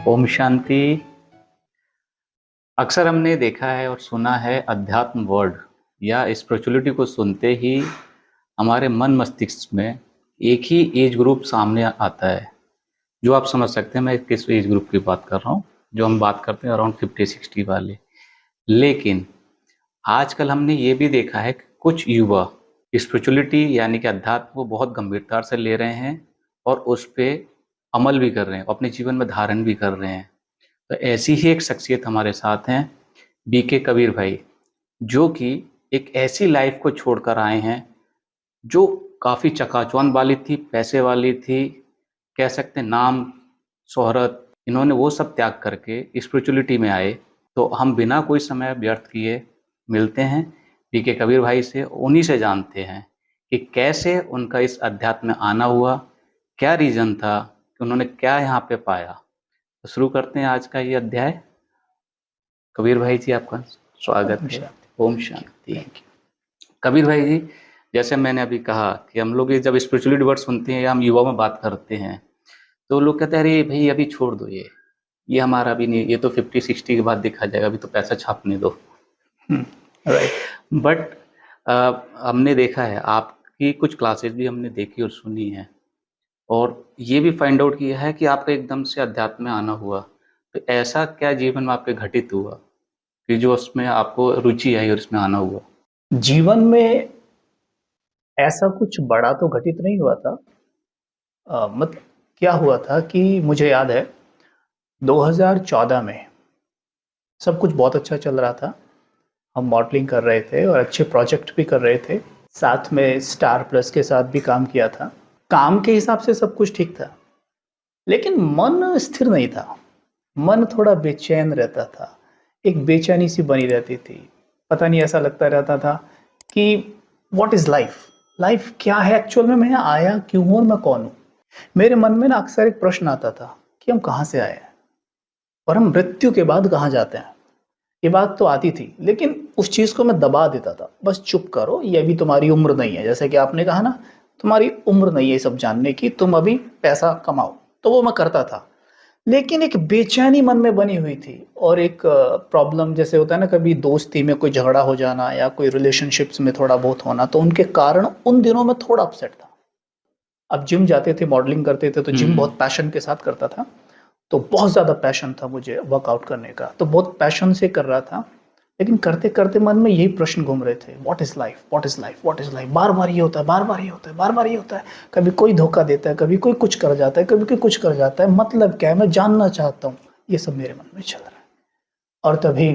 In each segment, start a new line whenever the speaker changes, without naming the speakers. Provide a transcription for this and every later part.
ओम शांति। अक्सर हमने देखा है और सुना है अध्यात्म वर्ड या स्पिरिचुअलिटी को सुनते ही हमारे मन मस्तिष्क में एक ही एज ग्रुप सामने आता है, जो आप समझ सकते हैं मैं किस एज ग्रुप की बात कर रहा हूँ। जो हम बात करते हैं अराउंड 50-60 वाले। लेकिन आजकल हमने ये भी देखा है कि कुछ युवा स्पिरिचुअलिटी यानी कि अध्यात्म को बहुत गंभीरता से ले रहे हैं और उस पे अमल भी कर रहे हैं, अपने जीवन में धारण भी कर रहे हैं। तो ऐसी ही एक शख्सियत हमारे साथ हैं, बीके कबीर भाई, जो कि एक ऐसी लाइफ को छोड़कर आए हैं जो काफ़ी चकाचौंध वाली थी, पैसे वाली थी, कह सकते हैं नाम, शोहरत, इन्होंने वो सब त्याग करके स्पिरिचुअलिटी में आए। तो हम बिना कोई समय व्यर्थ किए मिलते हैं बीके कबीर भाई से, उन्हीं से जानते हैं कि कैसे उनका इस अध्यात्म में आना हुआ, क्या रीज़न था कि उन्होंने क्या यहाँ पे पाया। तो शुरू करते हैं आज का ये अध्याय। कबीर भाई जी, आपका स्वागत
ओम
है।
शांति।
ओम शांति। कबीर भाई जी, जैसे मैंने अभी कहा कि हम लोग ये जब स्पिरिचुअलिटी वर्ड सुनते हैं या हम युवाओं में बात करते हैं तो लोग कहते हैं अरे भाई अभी छोड़ दो, ये हमारा भी नहीं, ये तो 50-60 के बाद देखा जाएगा, अभी तो पैसा छापने दो।
राइट।
बट हमने देखा है, आपकी कुछ क्लासेस भी हमने देखी और सुनी है, और ये भी फाइंड आउट किया है कि आपका एकदम से अध्यात्म में आना हुआ। तो ऐसा क्या जीवन में आपके घटित हुआ कि जो उसमें आपको रुचि आई और इसमें आना हुआ?
जीवन में ऐसा कुछ बड़ा तो घटित नहीं हुआ था। मतलब क्या हुआ था कि मुझे याद है 2014 में सब कुछ बहुत अच्छा चल रहा था। हम मॉडलिंग कर रहे थे और अच्छे प्रोजेक्ट भी कर रहे थे। साथ में स्टार प्लस के साथ भी काम किया था। काम के हिसाब से सब कुछ ठीक था, लेकिन मन स्थिर नहीं था। मन थोड़ा बेचैन रहता था, एक बेचैनी सी बनी रहती थी। पता नहीं, ऐसा लगता रहता था कि व्हाट इज लाइफ, लाइफ क्या है एक्चुअल में, मैं यहाँ आया क्यों हूँ और मैं कौन हूँ। मेरे मन में ना अक्सर एक प्रश्न आता था कि हम कहाँ से आए हैं और हम मृत्यु के बाद कहाँ जाते हैं। ये बात तो आती थी, लेकिन उस चीज को मैं दबा देता था। बस चुप करो, ये अभी तुम्हारी उम्र नहीं है। जैसे कि आपने कहा ना, तुम्हारी उम्र नहीं है ये सब जानने की, तुम अभी पैसा कमाओ। तो वो मैं करता था, लेकिन एक बेचैनी मन में बनी हुई थी। और एक प्रॉब्लम जैसे होता है ना, कभी दोस्ती में कोई झगड़ा हो जाना या कोई रिलेशनशिप्स में थोड़ा बहुत होना, तो उनके कारण उन दिनों में थोड़ा अपसेट था। अब जिम जाते थे, मॉडलिंग करते थे, तो जिम बहुत पैशन के साथ करता था। तो बहुत ज़्यादा पैशन था मुझे वर्कआउट करने का, तो बहुत पैशन से कर रहा था। लेकिन करते करते मन में यही प्रश्न घूम रहे थे, what is life, what is life, what is life. बार बार ये होता है, बार बार ये होता है, बार बार ये होता है। कभी कोई धोखा देता है, कभी कोई कुछ कर जाता है, कभी कोई कुछ कर जाता है। मतलब क्या है, मैं जानना चाहता हूँ। ये सब मेरे मन में चल रहा है। और तभी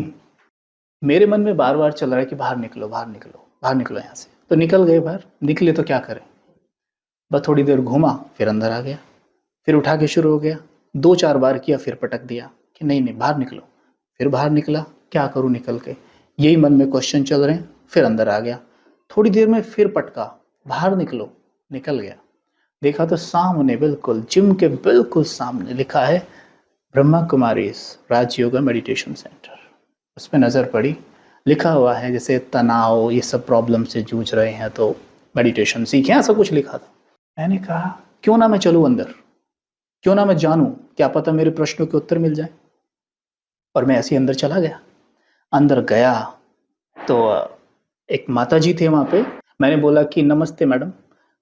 मेरे मन में बार बार चल रहा है कि बाहर निकलो, बाहर निकलो, बाहर निकलो यहाँ से। तो निकल गए बाहर। निकले तो क्या करें, बस थोड़ी देर घूमा, फिर अंदर आ गया, फिर उठा के शुरू हो गया। 2-4 बार किया, फिर पटक दिया कि नहीं नहीं बाहर निकलो। फिर बाहर निकला, क्या करूं निकल के, यही मन में क्वेश्चन चल रहे हैं। फिर अंदर आ गया, थोड़ी देर में फिर पटका, बाहर निकलो। निकल गया, देखा तो सामने बिल्कुल जिम के बिल्कुल सामने लिखा है ब्रह्मा कुमारीज राज योगा मेडिटेशन सेंटर। उस पर नज़र पड़ी, लिखा हुआ है जैसे तनाव ये सब प्रॉब्लम से जूझ रहे हैं तो मेडिटेशन सीखें, ऐसा कुछ लिखा था। मैंने कहा क्यों ना मैं चलूं अंदर, क्यों ना मैं जानूं, क्या पता मेरे प्रश्नों के उत्तर मिल जाए। और मैं ऐसे ही अंदर चला गया। अंदर गया तो एक माता जी थे वहाँ पे। मैंने बोला कि नमस्ते मैडम,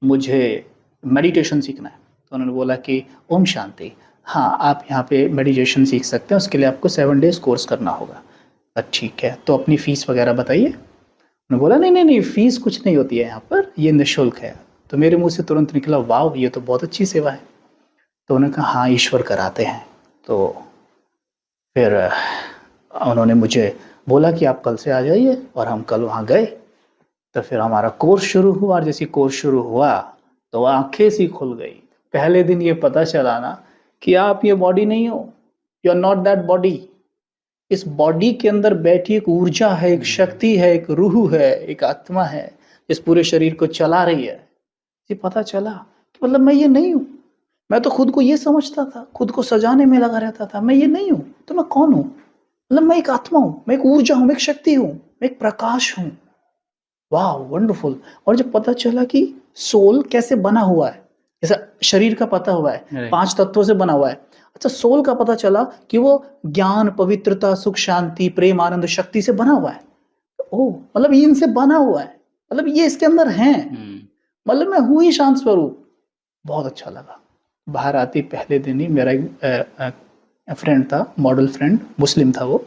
मुझे मेडिटेशन सीखना है। तो उन्होंने बोला कि ओम शांति, हाँ आप यहाँ पे मेडिटेशन सीख सकते हैं, उसके लिए आपको 7 डेज कोर्स करना होगा। ठीक है, तो अपनी फ़ीस वगैरह बताइए। उन्होंने बोला नहीं नहीं नहीं, फ़ीस कुछ नहीं होती है यहाँ पर, ये निःशुल्क है। तो मेरे मुंह से तुरंत निकला वाह, ये तो बहुत अच्छी सेवा है। तो उन्होंने कहा हाँ ईश्वर कराते हैं। तो फिर उन्होंने मुझे बोला कि आप कल से आ जाइए, और हम कल वहाँ गए। तो फिर हमारा कोर्स शुरू हुआ, और जैसे कोर्स शुरू हुआ तो आंखें सी खुल गई। पहले दिन ये पता चला ना कि आप ये बॉडी नहीं हो, you are not that body. इस बॉडी के अंदर बैठी एक ऊर्जा है, एक शक्ति है, एक रूह है, एक आत्मा है, इस पूरे शरीर को चला रही है। ये पता चला कि मतलब मैं ये नहीं हूँ। मैं तो खुद को ये समझता था, खुद को सजाने में लगा रहता था, मैं ये नहीं हूँ। तो मैं कौन हूँ? मतलब मैं एक आत्मा हूँ, मैं एक ऊर्जा हूँ, मैं एक शक्ति हूँ, मैं एक प्रकाश हूँ। वाह वंडरफुल। और जब पता चला कि सोल कैसे बना हुआ है, जैसा शरीर का पता हुआ है 5 तत्वों से बना हुआ है, अच्छा, सोल का पता चला कि वो ज्ञान, पवित्रता, सुख, शांति, प्रेम, आनंद, शक्ति से बना हुआ है। ओह! मतलब ये इनसे बना हुआ है, मतलब ये इसके अंदर हैं, मतलब मैं हूँ ही शांत स्वरूप। बहुत अच्छा लगा। बाहर आते ही पहले दिन ही मेरा एक फ्रेंड था, मॉडल फ्रेंड, मुस्लिम था वो।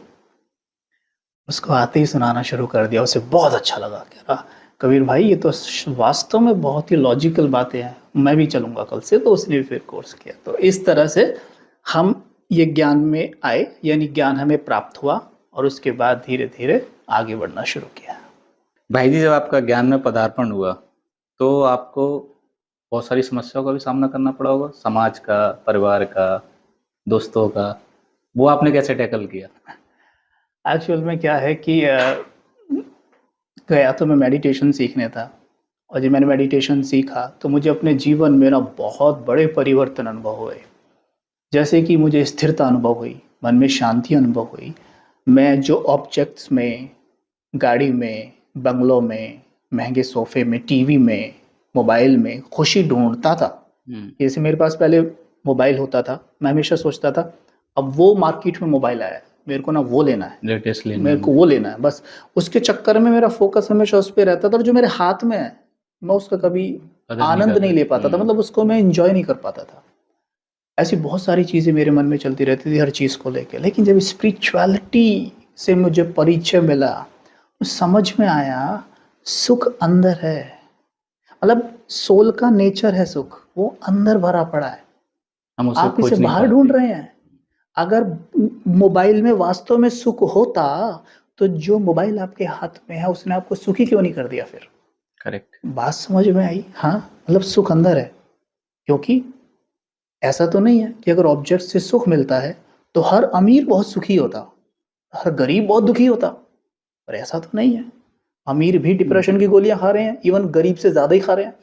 उसको आते ही सुनाना शुरू कर दिया, उसे बहुत अच्छा लगा। कह रहा, कबीर भाई ये तो वास्तव में बहुत ही लॉजिकल बातें हैं, मैं भी चलूँगा कल से। तो उसने भी फिर कोर्स किया। तो इस तरह से हम ये ज्ञान में आए, यानी ज्ञान हमें प्राप्त हुआ और उसके बाद धीरे-धीरे आगे बढ़ना शुरू किया।
भाई जी, जब आपका ज्ञान में पदार्पण हुआ तो आपको बहुत सारी समस्याओं का भी सामना करना पड़ा होगा, समाज का, परिवार का, दोस्तों का। वो आपने कैसे टैकल किया?
एक्चुअल में क्या है कि गया तो मैं मेडिटेशन सीखने था, और जब मैंने मेडिटेशन सीखा तो मुझे अपने जीवन में ना बहुत बड़े परिवर्तन अनुभव हुए। जैसे कि मुझे स्थिरता अनुभव हुई, मन में शांति अनुभव हुई। मैं जो ऑब्जेक्ट्स में, गाड़ी में, बंगलों में, महंगे सोफे में, टीवी में, मोबाइल में खुशी ढूंढता था। जैसे मेरे पास पहले मोबाइल होता था, मैं हमेशा सोचता था अब वो मार्केट में मोबाइल आया है, मेरे को ना वो लेना है,
लेटेस्ट लेना
मेरे को वो लेना है, बस उसके चक्कर में मेरा फोकस हमेशा उस पर रहता था। और जो मेरे हाथ में है मैं उसका कभी आनंद नहीं ले पाता था, मतलब उसको मैं इंजॉय नहीं कर पाता था। ऐसी बहुत सारी चीज़ें मेरे मन में चलती रहती थी हर चीज़ को लेके। लेकिन जब स्पिरिचुअलिटी से मुझे परिचय मिला तो समझ में आया सुख अंदर है। मतलब सोल का नेचर है सुख, वो अंदर भरा पड़ा है,
हम उसे
आप
खोज
इसे
नहीं
बाहर
पाते।
ढूंढ रहे हैं। अगर मोबाइल में वास्तव में सुख होता तो जो मोबाइल आपके हाथ में है उसने आपको सुखी क्यों नहीं कर दिया फिर?
करेक्ट।
बात समझ में आई? हाँ, मतलब सुख अंदर है। क्योंकि ऐसा तो नहीं है कि अगर ऑब्जेक्ट से सुख मिलता है तो हर अमीर बहुत सुखी होता, हर गरीब बहुत दुखी होता। पर ऐसा तो नहीं है। अमीर भी डिप्रेशन की गोलियां खा रहे हैं, इवन गरीब से ज्यादा ही खा रहे हैं,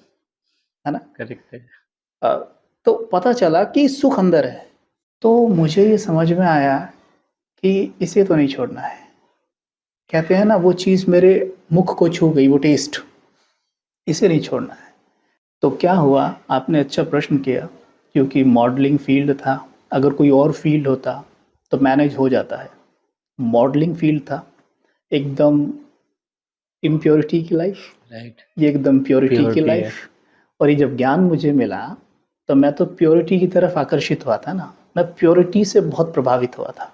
है ना?
करेक्ट है।
अ, तो पता चला कि सुख अंदर है। तो मुझे ये समझ में आया कि इसे तो नहीं छोड़ना है। कहते हैं ना, वो चीज़ मेरे मुख को छू गई, वो टेस्ट, इसे नहीं छोड़ना है। तो क्या हुआ, आपने अच्छा प्रश्न किया, क्योंकि मॉडलिंग फील्ड था। अगर कोई और फील्ड होता तो मैनेज हो जाता है। मॉडलिंग फील्ड था, एकदम इम्प्योरिटी की लाइफ,
राइट।
ये एकदम प्योरिटी की
प्योरिटी है।
लाइफ। और ये जब ज्ञान मुझे मिला तो मैं तो प्योरिटी की तरफ आकर्षित हुआ था ना, मैं प्योरिटी से बहुत प्रभावित हुआ था।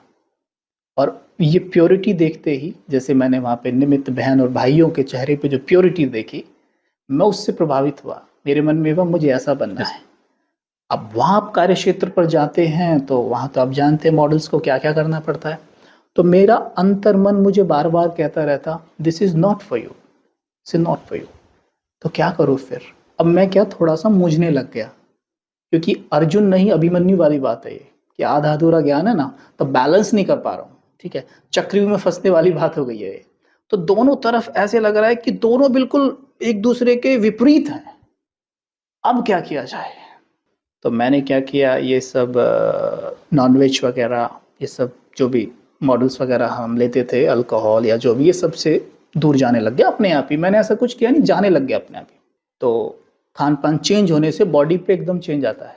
और ये प्योरिटी देखते ही, जैसे मैंने वहाँ पे निमित्त बहन और भाइयों के चेहरे पे जो प्योरिटी देखी, मैं उससे प्रभावित हुआ। मेरे मन में हुआ मुझे ऐसा बनना है। अब वहाँ आप कार्य क्षेत्र पर जाते हैं तो वहाँ तो आप जानते हैं मॉडल्स को क्या क्या करना पड़ता है। तो मेरा अंतर्मन मुझे बार बार कहता रहता, this is not for you, this is not for you. तो क्या करूँ फिर? अब मैं क्या थोड़ा सा मूझने लग गया, क्योंकि अर्जुन नहीं अभिमन्यु वाली बात है ये, कि आधा अधूरा ज्ञान है ना, तो बैलेंस नहीं कर पा रहा हूँ। ठीक है, चक्रव्यूह में फंसने वाली बात हो गई है ये। तो दोनों तरफ ऐसे लग रहा है कि दोनों बिल्कुल एक दूसरे के विपरीत हैं। अब क्या किया जाए? तो मैंने क्या किया, ये सब नॉनवेज वगैरह, ये सब जो भी मॉडल्स वगैरह हम लेते थे, अल्कोहल या जो भी, ये सब से दूर जाने लग गया अपने आप ही। मैंने ऐसा कुछ किया नहीं, जाने लग गया अपने आप ही। तो खान पान चेंज होने से बॉडी पे एकदम चेंज आता है,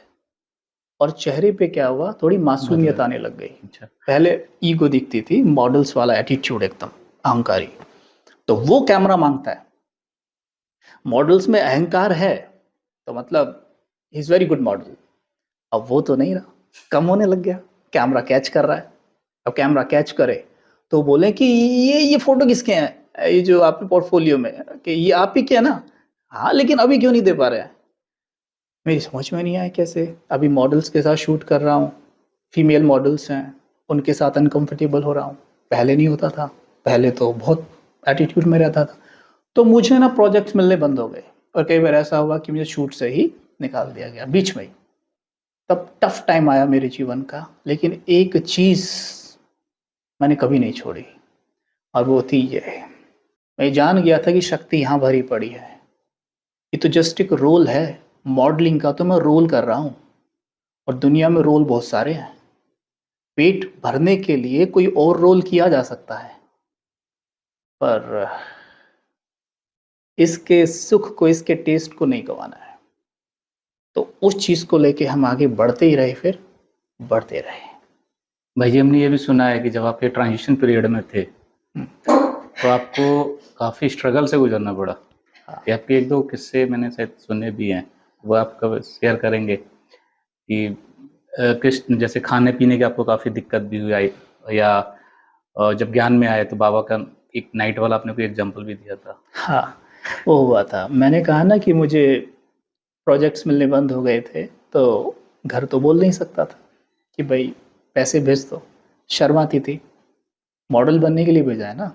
और चेहरे पे क्या हुआ, थोड़ी मासूमियत आने लग गई।
अच्छा।
पहले ईगो दिखती थी, मॉडल्स वाला एटीट्यूड, एकदम अहंकारी। तो वो कैमरा मांगता है। मॉडल्स में अहंकार है तो मतलब he is very good model. अब वो तो नहीं रहा, कम होने लग गया, कैमरा कैच कर रहा है। अब कैमरा कैच करे तो बोले कि ये फोटो किसके हैं, ये जो आपके पोर्टफोलियो में, कि ये आप ही के है ना? हाँ, लेकिन अभी क्यों नहीं दे पा रहे हैं? मेरी समझ में नहीं आया कैसे। अभी मॉडल्स के साथ शूट कर रहा हूँ, फीमेल मॉडल्स हैं, उनके साथ अनकंफर्टेबल हो रहा हूँ। पहले नहीं होता था, पहले तो बहुत एटीट्यूड में रहता था। तो मुझे ना प्रोजेक्ट्स मिलने बंद हो गए, और कई बार ऐसा हुआ कि मुझे शूट से ही निकाल दिया गया बीच में ही। तब टफ टाइम आया मेरे जीवन का, लेकिन एक चीज़ मैंने कभी नहीं छोड़ी, और वो थी ये, मैं जान गया था कि शक्ति यहाँ भरी पड़ी है। ये तो जस्ट एक रोल है, मॉडलिंग का तो मैं रोल कर रहा हूँ, और दुनिया में रोल बहुत सारे हैं। पेट भरने के लिए कोई और रोल किया जा सकता है, पर इसके सुख को, इसके टेस्ट को नहीं गंवाना है। तो उस चीज़ को लेके हम आगे बढ़ते ही रहे फिर, बढ़ते रहे।
भाई जी, हमने ये भी सुना है कि जब आप ये ट्रांजिशन पीरियड में थे,
हम्म,
तो आपको काफ़ी स्ट्रगल से गुजरना पड़ा।
हाँ
ये आपके 1-2 किस्से मैंने शायद सुने भी हैं, वो आप कब शेयर करेंगे कि किस जैसे खाने-पीने की आपको काफ़ी दिक्कत भी हुई आई, या जब ज्ञान में आए तो बाबा का एक नाइट वाला आपने कोई एग्ज़ाम्पल भी दिया था।
हाँ, वो हुआ था। मैंने कहा ना कि मुझे प्रोजेक्ट्स मिलने बंद हो गए थे, तो घर तो बोल नहीं सकता था कि भाई पैसे भेज दो। शर्माती थी। मॉडल बनने के लिए भेजा है ना,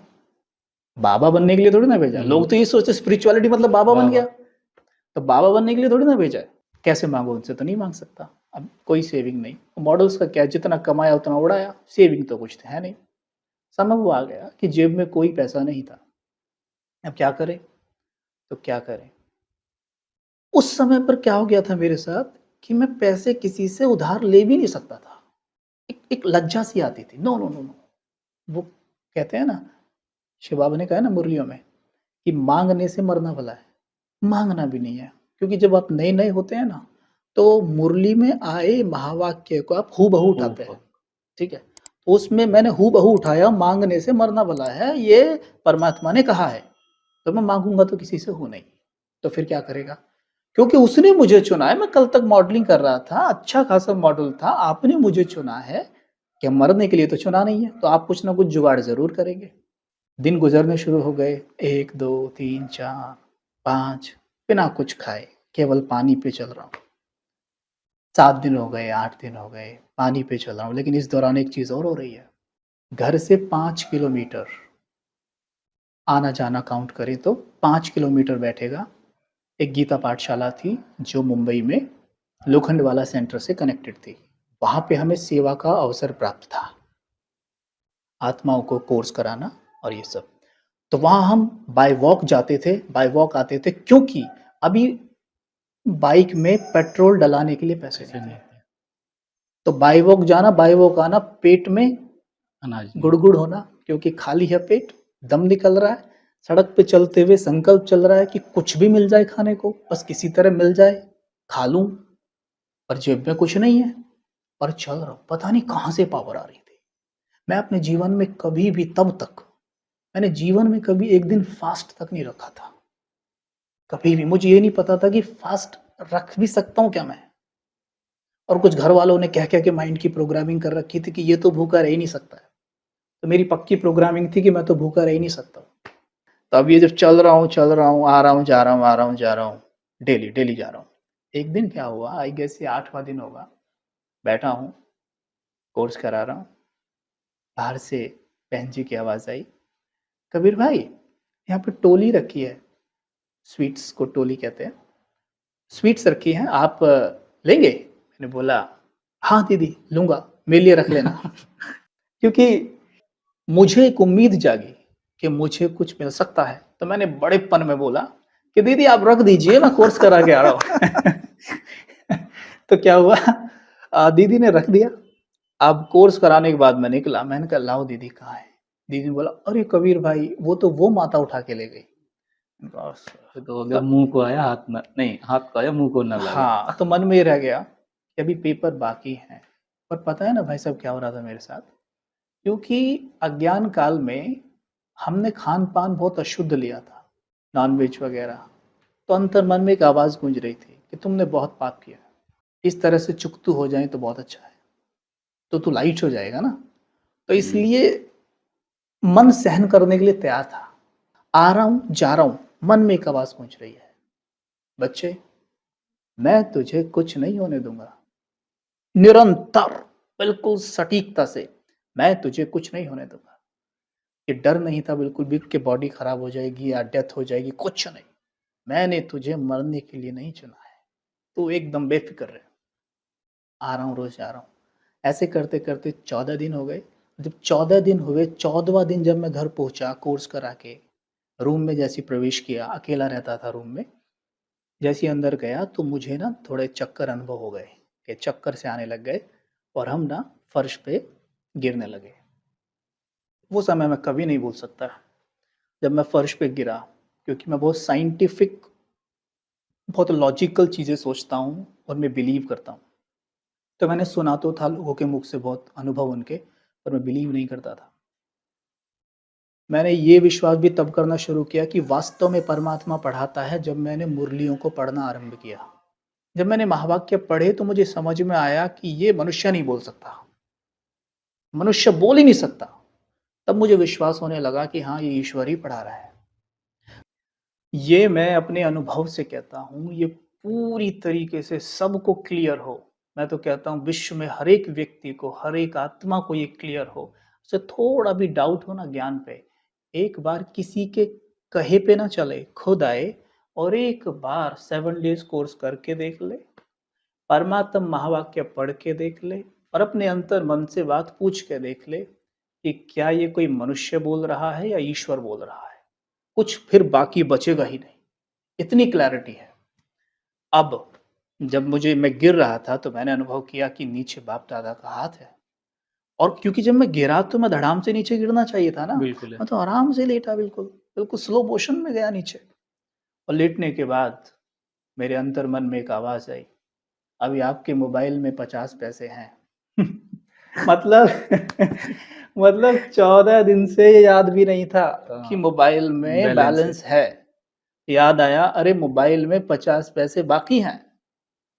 बाबा बनने के लिए थोड़ी ना भेजा है। लोग तो ये सोचते स्पिरिचुअलिटी मतलब बाबा बन
वाह,
गया,
वाह!
तो बाबा बनने के लिए थोड़ी ना भेजा है। कैसे मांगो, उनसे तो नहीं मांग सकता। अब कोई सेविंग नहीं, मॉडल्स का क्या, जितना कमाया उतना उड़ाया, सेविंग तो कुछ है नहीं। समय वो आ गया कि जेब में कोई पैसा नहीं था। अब क्या करें, तो क्या करें। उस समय पर क्या हो गया था मेरे साथ कि मैं पैसे किसी से उधार ले भी नहीं सकता था। एक लज्जा सी आती थी। नो नो नो नो, वो कहते हैं ना, शिव बाबा ने कहा है ना मुरलियों में कि मांगने से मरना भला है। मांगना भी नहीं है, क्योंकि जब आप नए नए होते हैं ना, तो मुरली में आए महावाक्य को आप हूबहू उठाते हैं। ठीक है, तो उसमें मैंने हूबहू उठाया, मांगने से मरना भला है, ये परमात्मा ने कहा है, तो मैं मांगूंगा तो किसी से हो नहीं। तो फिर क्या करेगा, क्योंकि उसने मुझे चुना है। मैं कल तक मॉडलिंग कर रहा था, अच्छा खासा मॉडल था, आपने मुझे चुना है कि मरने के लिए तो चुना नहीं है, तो आप कुछ ना कुछ जुगाड़ जरूर करेंगे। दिन गुजरने शुरू हो गए, 1 2 3 4 5, बिना कुछ खाए केवल पानी पे चल रहा हूँ। 7 दिन हो गए, 8 दिन हो गए, पानी पे चल रहा हूँ। लेकिन इस दौरान एक चीज़ और हो रही है। घर से 5 किलोमीटर आना जाना काउंट करें तो 5 किलोमीटर बैठेगा। एक गीता पाठशाला थी जो मुंबई में लोखंडवाला सेंटर से कनेक्टेड थी। वहाँ पे हमें सेवा का अवसर प्राप्त था, आत्माओं को कोर्स कराना और ये सब। तो वहाँ हम बाय वॉक जाते थे, बाय वॉक आते थे, क्योंकि अभी बाइक में पेट्रोल डलाने के लिए पैसे
ऐसे
नहीं
नहीं
थे।
थे,
तो बाय वॉक जाना, बाय वॉक आना, पेट में
अनाज नहीं था।
गुड़गुड़ होना, क्योंकि खाली है पेट, दम निकल रहा है। सड़क पे चलते हुए संकल्प चल रहा है कि कुछ भी मिल जाए खाने को, बस किसी तरह मिल जाए, खा लूं, पर जेब में कुछ नहीं है, पर चल रहा हूं। पता नहीं कहां से पावर आ रही थी। मैं अपने जीवन में कभी भी, तब तक मैंने जीवन में कभी एक दिन फास्ट तक नहीं रखा था। कभी भी मुझे ये नहीं पता था कि फास्ट रख भी सकता हूँ क्या मैं। और कुछ घर वालों ने कह के माइंड की प्रोग्रामिंग कर रखी थी कि ये तो भूखा रह ही नहीं सकता है। तो मेरी पक्की प्रोग्रामिंग थी कि मैं तो भूखा रह ही नहीं सकता। तो अब ये जब चल रहा हूँ, चल रहा हूँ, आ रहा हूँ, जा रहा हूँ, आ रहा हूँ, जा रहा हूँ, डेली डेली जा रहा हूँ। एक दिन क्या हुआ, आई गेस ये 8वां दिन होगा, बैठा हूँ, कोर्स करा रहा हूँ, बाहर से बहन जी की आवाज़ आई, कबीर भाई यहाँ पे टोली रखी है, स्वीट्स को टोली कहते हैं, स्वीट्स रखी हैं, आप लेंगे। मैंने बोला हाँ दीदी लूंगा, मेरे लिए रख लेना। क्योंकि मुझे एक उम्मीद जागी कि मुझे कुछ मिल सकता है, तो मैंने बड़ेपन में बोला कि दीदी आप रख दीजिए, मैं कोर्स करा के आ रहा हूँ। तो क्या हुआ, दीदी ने रख दिया। अब कोर्स कराने के बाद मैं निकला, मैंने कहा लाओ दीदी कहाँ है। दीदी ने बोला अरे कबीर भाई वो तो वो माता उठा के ले गई। मैंने कहा,
ये तो हो गया,
"त-
मुँह को आया हाथ में नहीं, हाथ को आया मुँह को ना लगा।
हाँ, तो मन में ये रह गया कि अभी पेपर बाकी है। पर पता है ना भाई साहब क्या हो रहा था मेरे साथ, क्योंकि अज्ञान काल में हमने खान-पान बहुत अशुद्ध लिया था, नॉन-वेज वगैरह। तो अंतर मन में एक आवाज़ गूंज रही थी कि तुमने बहुत पाप किया। इस तरह से चुकतू हो जाए तो बहुत अच्छा है, तो तू लाइट हो जाएगा ना। तो
हुँ,
इसलिए मन सहन करने के लिए तैयार था। आ रहा हूँ, जा रहा हूँ, मन में एक आवाज़ गूंज रही है, बच्चे मैं तुझे कुछ नहीं होने दूँगा। निरंतर, बिल्कुल सटीकता से, मैं तुझे कुछ नहीं होने दूँगा। ये डर नहीं था बिल्कुल भी कि बॉडी खराब हो जाएगी या डेथ हो जाएगी, कुछ नहीं। मैंने तुझे मरने के लिए नहीं चुना है, तू एकदम बेफ़िक्र रह। आ रहा हूँ, रोज़ जा रहा हूँ। ऐसे करते-करते 14 दिन हो गए। जब 14 दिन हुए, 14वाँ दिन जब मैं घर पहुँचा कोर्स करा के, रूम में जैसे ही प्रवेश किया, अकेला रहता था रूम में। जैसे ही अंदर गया तो मुझे ना थोड़े चक्कर अनुभव हो गए, कि चक्कर से आने लग गए और हम ना फर्श पे गिरने लगे। वो समय मैं कभी नहीं भूल सकता, जब मैं फर्श पे गिरा, क्योंकि मैं बहुत साइंटिफिक, बहुत लॉजिकल चीज़ें सोचता हूँ और मैं बिलीव करता हूँ। तो मैंने सुना तो था लोगों के मुख से बहुत अनुभव उनके, पर मैं बिलीव नहीं करता था। मैंने ये विश्वास भी तब करना शुरू किया कि वास्तव में परमात्मा पढ़ाता है जब मैंने मुरलियों को पढ़ना आरंभ किया। जब मैंने महावाक्य पढ़े तो मुझे समझ में आया कि ये मनुष्य नहीं बोल सकता, मनुष्य बोल ही नहीं सकता। तब मुझे विश्वास होने लगा कि हाँ, ये ईश्वर ही पढ़ा रहा है। ये मैं अपने अनुभव से कहता हूँ, ये पूरी तरीके से सबको क्लियर हो। मैं तो कहता हूँ विश्व में हर एक व्यक्ति को, हर एक आत्मा को ये क्लियर हो। उसे थोड़ा भी डाउट हो ना ज्ञान पे, एक बार किसी के कहे पे ना चले, खुद आए और एक बार 7 डेज कोर्स करके देख ले, परमात्म महावाक्य पढ़ के देख ले और अपने अंतर मन से बात पूछ के देख ले कि क्या ये कोई मनुष्य बोल रहा है या ईश्वर बोल रहा है। कुछ फिर बाकी बचेगा ही नहीं, इतनी क्लैरिटी है। अब जब मैं गिर रहा था तो मैंने अनुभव किया कि नीचे बाप दादा का हाथ है, और क्योंकि जब मैं गिरा तो मैं धड़ाम से नीचे गिरना चाहिए था ना,
बिल्कुल है।
मैं तो आराम से लेटा, बिल्कुल बिल्कुल स्लो मोशन में गया नीचे। और लेटने के बाद मेरे अंतर मन में एक आवाज आई, अभी आपके मोबाइल में 50 पैसे हैं। मतलब मतलब 14 दिन से ये याद भी नहीं था कि मोबाइल में
बैलेंस है।
बैलेंस है। याद आया, अरे मोबाइल में 50 पैसे बाकी हैं।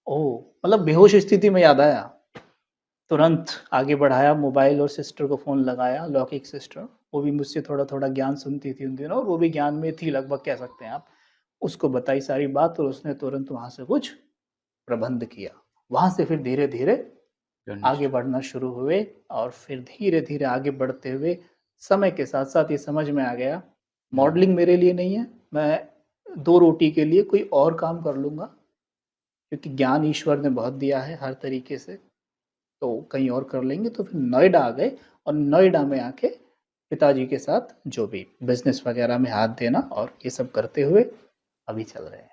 ओह! मतलब बेहोश स्थिति में याद आया। तुरंत आगे बढ़ाया मोबाइल और सिस्टर को फ़ोन लगाया, लौकिक सिस्टर। वो भी मुझसे थोड़ा-थोड़ा ज्ञान सुनती थी उन दिनों और वो भी ज्ञान में थी लगभग, कह सकते हैं आप। उसको बताई सारी बात और उसने तुरंत वहाँ से कुछ प्रबंध किया। वहाँ से फिर धीरे-धीरे आगे बढ़ना शुरू हुए और फिर धीरे-धीरे आगे बढ़ते हुए समय के साथ-साथ ये समझ में आ गया, मॉडलिंग मेरे लिए नहीं है, मैं 2 रोटी के लिए कोई और काम कर लूँगा, क्योंकि ज्ञान ईश्वर ने बहुत दिया है हर तरीके से, तो कहीं और कर लेंगे। तो फिर नोएडा आ गए और नोएडा में आके पिताजी के साथ जो भी बिज़नेस वगैरह में हाथ देना और ये सब करते हुए अभी चल रहे हैं।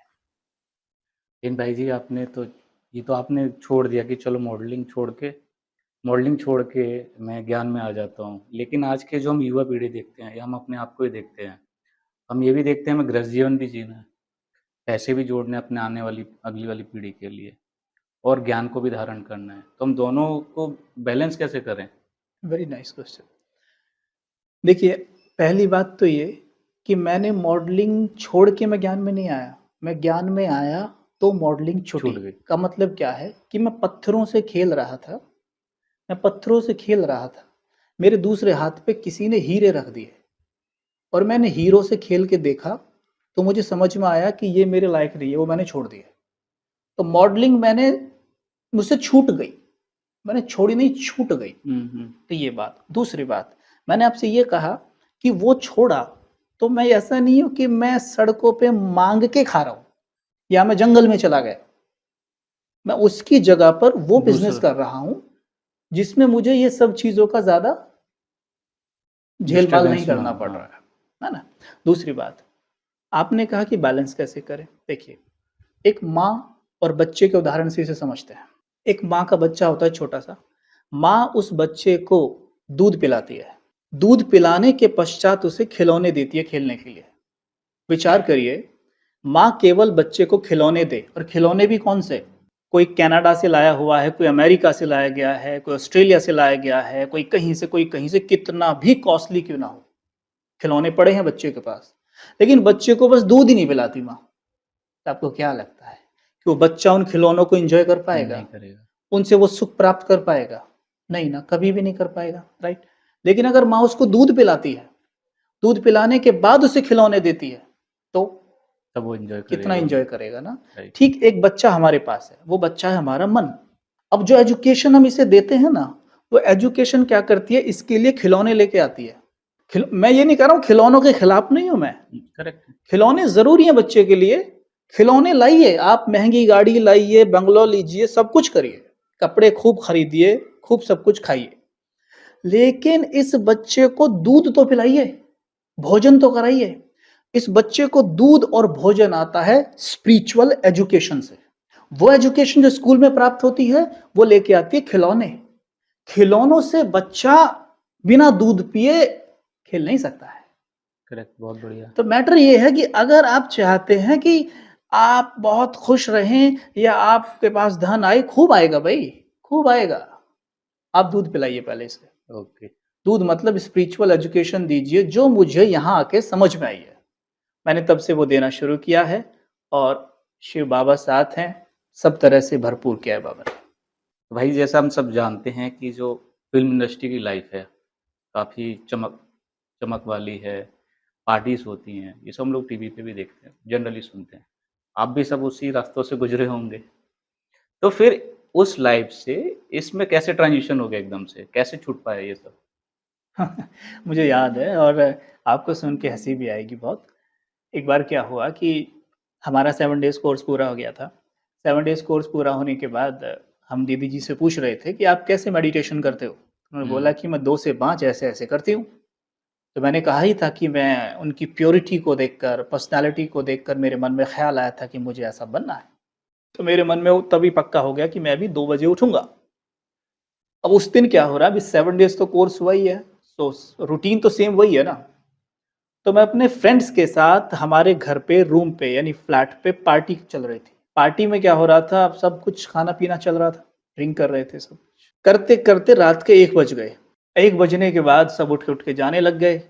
लेकिन भाई जी आपने छोड़ दिया कि चलो मॉडलिंग छोड़ के मैं ज्ञान में आ जाता हूँ। लेकिन आज के जो हम युवा पीढ़ी देखते हैं या हम अपने आप को ही देखते हैं, हम ये भी देखते हैं हमें गृहस्थ जीवन भी जीना है, पैसे भी जोड़ने हैं अपने आने वाली अगली वाली पीढ़ी के लिए और ज्ञान को भी धारण करना है। तो हम दोनों को बैलेंस कैसे करें?
Very nice question. देखिए, पहली बात तो ये कि मैंने मॉडलिंग छोड़ के मैं ज्ञान में नहीं आया। मैं ज्ञान में आया तो मॉडलिंग छूटी।
छूट गई।
का मतलब क्या है कि मैं पत्थरों से खेल रहा था। मैं पत्थरों से खेल रहा था। मेरे दूसरे हाथ पे किसी ने हीरे रख दिए और मैंने हीरों से खेल के देखा, तो मुझे समझ में आया कि ये मेरे लायक नहीं है, वो मैंने छोड़ दिया। तो मॉडलिंग मुझसे छूट गई। मैंने छोड़ी नहीं, छूट गई। तो ये बात। दूसरी बात, मैंने आपसे ये कहा कि वो छोड़ा, तो मैं ऐसा नहीं हूँ कि मैं सड़कों पे माँग के खा रहा हूँ या मैं जंगल में चला गया। मैं उसकी जगह पर वो बिज़नेस कर रहा हूँ, जिसमें मुझे ये सब चीज़ों का ज़्यादा झेल-माल नहीं करना पड़ रहा है ना? दूसरी बात, आपने कहा कि बैलेंस कैसे करें? देखिए, एक माँ और बच्चे के उदाहरण से इसे समझते हैं। एक माँ का बच्चा होता है छोटा-सा, माँ उस बच्चे को दूध पिलाती है। दूध पिलाने के पश्चात उसे खिलौने देती है खेलने के लिए। विचार करिए, माँ केवल बच्चे को खिलौने दे, और खिलौने भी कौन से? कोई कनाडा से लाया हुआ है, कोई अमेरिका से लाया गया है, कोई ऑस्ट्रेलिया से लाया गया है, कोई कहीं से, कितना भी कॉस्टली क्यों ना हो। खिलौने पड़े हैं बच्चे के पास, लेकिन बच्चे को बस दूध ही नहीं पिलाती माँ। तो आपको क्या लगता है कि वो बच्चा उन खिलौनों को एंजॉय कर पाएगा?
नहीं करेगा।
उनसे वो सुख प्राप्त कर पाएगा? नहीं ना, कभी भी नहीं कर पाएगा, राइट? लेकिन अगर माँ उसको दूध पिलाती है, दूध पिलाने के बाद उसे खिलौने देती है, तो
तब वो एंजॉय
कितना
करेगा।
एंजॉय करेगा ना।
राइट।
ठीक एक बच्चा हमारे पास है, वो बच्चा है हमारा मन। अब जो एजुकेशन हम इसे देते हैं ना, वो एजुकेशन क्या करती है, इसके लिए खिलौने लेके आती है। मैं ये नहीं कह रहा हूँ, खिलौनों के खिलाफ नहीं हूं मैं।
करेक्ट।
खिलौने जरूरी हैं बच्चे के लिए। खिलौने लाइए, आप महंगी गाड़ी लाइए, बंगलो लीजिए, सब कुछ करिए, कपड़े खूब खरीदिए, खूब सब कुछ खाइए, लेकिन इस बच्चे को दूध तो पिलाइए, भोजन तो कराइए। इस बच्चे को दूध और भोजन आता है स्पिरिचुअल एजुकेशन से। वो एजुकेशन जो स्कूल में प्राप्त होती है, वो लेके आती है खिलौने। खिलौनों से बच्चा बिना दूध पिए खेल नहीं सकता है।
करेक्ट, बहुत बढ़िया।
तो मैटर ये है कि अगर आप चाहते हैं कि आप बहुत खुश रहें या आपके पास धन आए, खूब आएगा भाई, खूब आएगा, आप दूध पिलाइए पहले इसे।
ओके।
दूध मतलब स्पिरिचुअल एजुकेशन दीजिए जो मुझे यहाँ आके समझ में आई है। मैंने तब से वो देना शुरू किया है और शिव बाबा साथ हैं, सब तरह से भरपूर किया है बाबा ने।
तो भाई जैसा हम सब जानते हैं कि जो फ़िल्म इंडस्ट्री की लाइफ़ है, काफ़ी चमक चमक वाली है, पार्टीज़ होती हैं, ये सब हम लोग टीवी पे भी देखते हैं, जनरली सुनते हैं। आप भी सब उसी रास्तों से गुज़रे होंगे। तो फिर उस लाइफ़ से इसमें कैसे ट्रांज़िशन हो गया एकदम से? कैसे छूट पाया ये सब?
मुझे याद है और आपको सुन के हँसी भी आएगी बहुत। एक बार क्या हुआ कि हमारा 7 डेज़ कोर्स पूरा हो गया था। 7 डेज़ कोर्स पूरा होने के बाद हम दीदी जी से पूछ रहे थे कि आप कैसे मेडिटेशन करते हो? उन्होंने बोला
हुँ,
कि मैं 2 से 5 ऐसे-ऐसे करती हूँ। तो मैंने कहा ही था कि मैं उनकी प्योरिटी को देखकर, पर्सनैलिटी को देखकर मेरे मन में ख़्याल आया था कि मुझे ऐसा बनना है। तो मेरे मन में वो तभी पक्का हो गया कि मैं भी 2 बजे उठूँगा। अब उस दिन क्या हो रहा है, अभी 7 डेज़ तो कोर्स हुआ ही है, तो स रूटीन तो सेम वही है ना। तो मैं अपने फ्रेंड्स के साथ हमारे घर पे रूम पे यानी फ्लैट पे पार्टी चल रही थी। पार्टी में क्या हो रहा था, अब सब कुछ खाना-पीना चल रहा था, ड्रिंक कर रहे थे सब कुछ। करते-करते रात के 1 बज गए। 1 बजने के बाद सब उठ के जाने लग गए।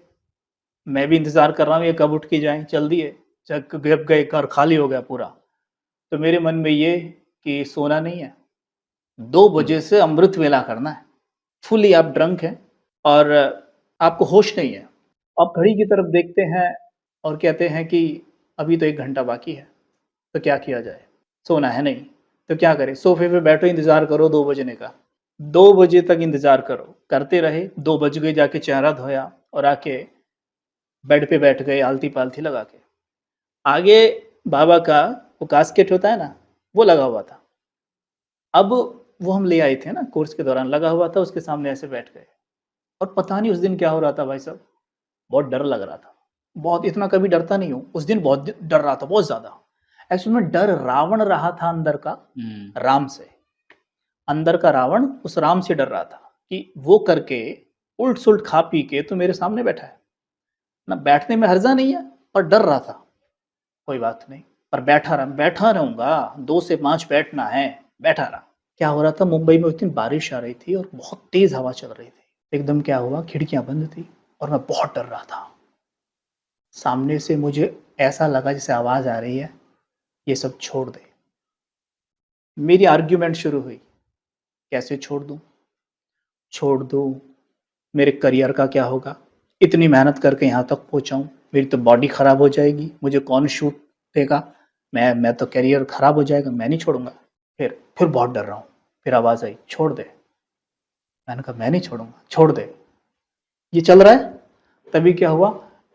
मैं भी इंतज़ार कर रहा हूँ ये कब उठ के जाएँ, चल दिए। जब गए घर खाली हो गया पूरा। तो मेरे मन में ये कि सोना नहीं है, 2
हुँ,
बजे से अमृत वेला करना है। फुली आप ड्रंक हैं और आपको होश नहीं है। आप घड़ी की तरफ देखते हैं और कहते हैं कि अभी तो 1 घंटा बाकी है, तो क्या किया जाए? सोना है नहीं, तो क्या करें? सोफ़े पे बैठो इंतज़ार करो 2 बजने का। 2 बजे तक इंतज़ार करो, करते रहे, 2 बज गए जाके चेहरा धोया और आके बेड पे बैठ गए आलती-पालती लगा के। आगे बाबा का वो कास्केट होता है ना, वो लगा हुआ था। अब वो हम ले आए थे ना कोर्स के दौरान लगा हुआ था, उसके सामने ऐसे बैठ गए और पता नहीं उस दिन क्या हो रहा था भाई साहब, बहुत डर लग रहा था। बहुत इतना कभी डरता नहीं हूँ, उस दिन बहुत ड डर रहा था, बहुत ज़्यादा। एक्चुअल में डर रावण रहा था अंदर का,
हुँ,
राम से। अंदर का रावण उस राम से डर रहा था कि वो करके उल्ट-सुल्ट खा पी के तो मेरे सामने बैठा है। ना बैठने में हर्जा नहीं है, पर डर रहा था। कोई बात नहीं, पर बैठा रहूँगा, 2 से 5 बैठना है, बैठा रहा। क्या हो रहा था मुंबई में उस दिन बारिश आ रही थी और बहुत तेज़ हवा चल रही थी। एकदम क्या हुआ खिड़कियाँ बंद थी और मैं बहुत डर रहा था। सामने से मुझे ऐसा लगा जैसे आवाज़ आ रही है, ये सब छोड़ दे। मेरी आर्ग्यूमेंट शुरू हुई, कैसे छोड़ दूँ? छोड़ दूँ, मेरे करियर का क्या होगा? इतनी मेहनत करके यहाँ तक पहुँचा हूँ, मेरी तो बॉडी ख़राब हो जाएगी, मुझे कौन शूट देगा? मैं तो करियर ख़राब हो जाएगा, मैं नहीं छोड़ूँगा। फिर बहुत डर रहा हूँ, फिर आवाज़ आई, छोड़ दे। मैंने कहा मैं नहीं छोड़ूँगा, छोड़ दे। ये चल रहा है, तभी क्या हुआ,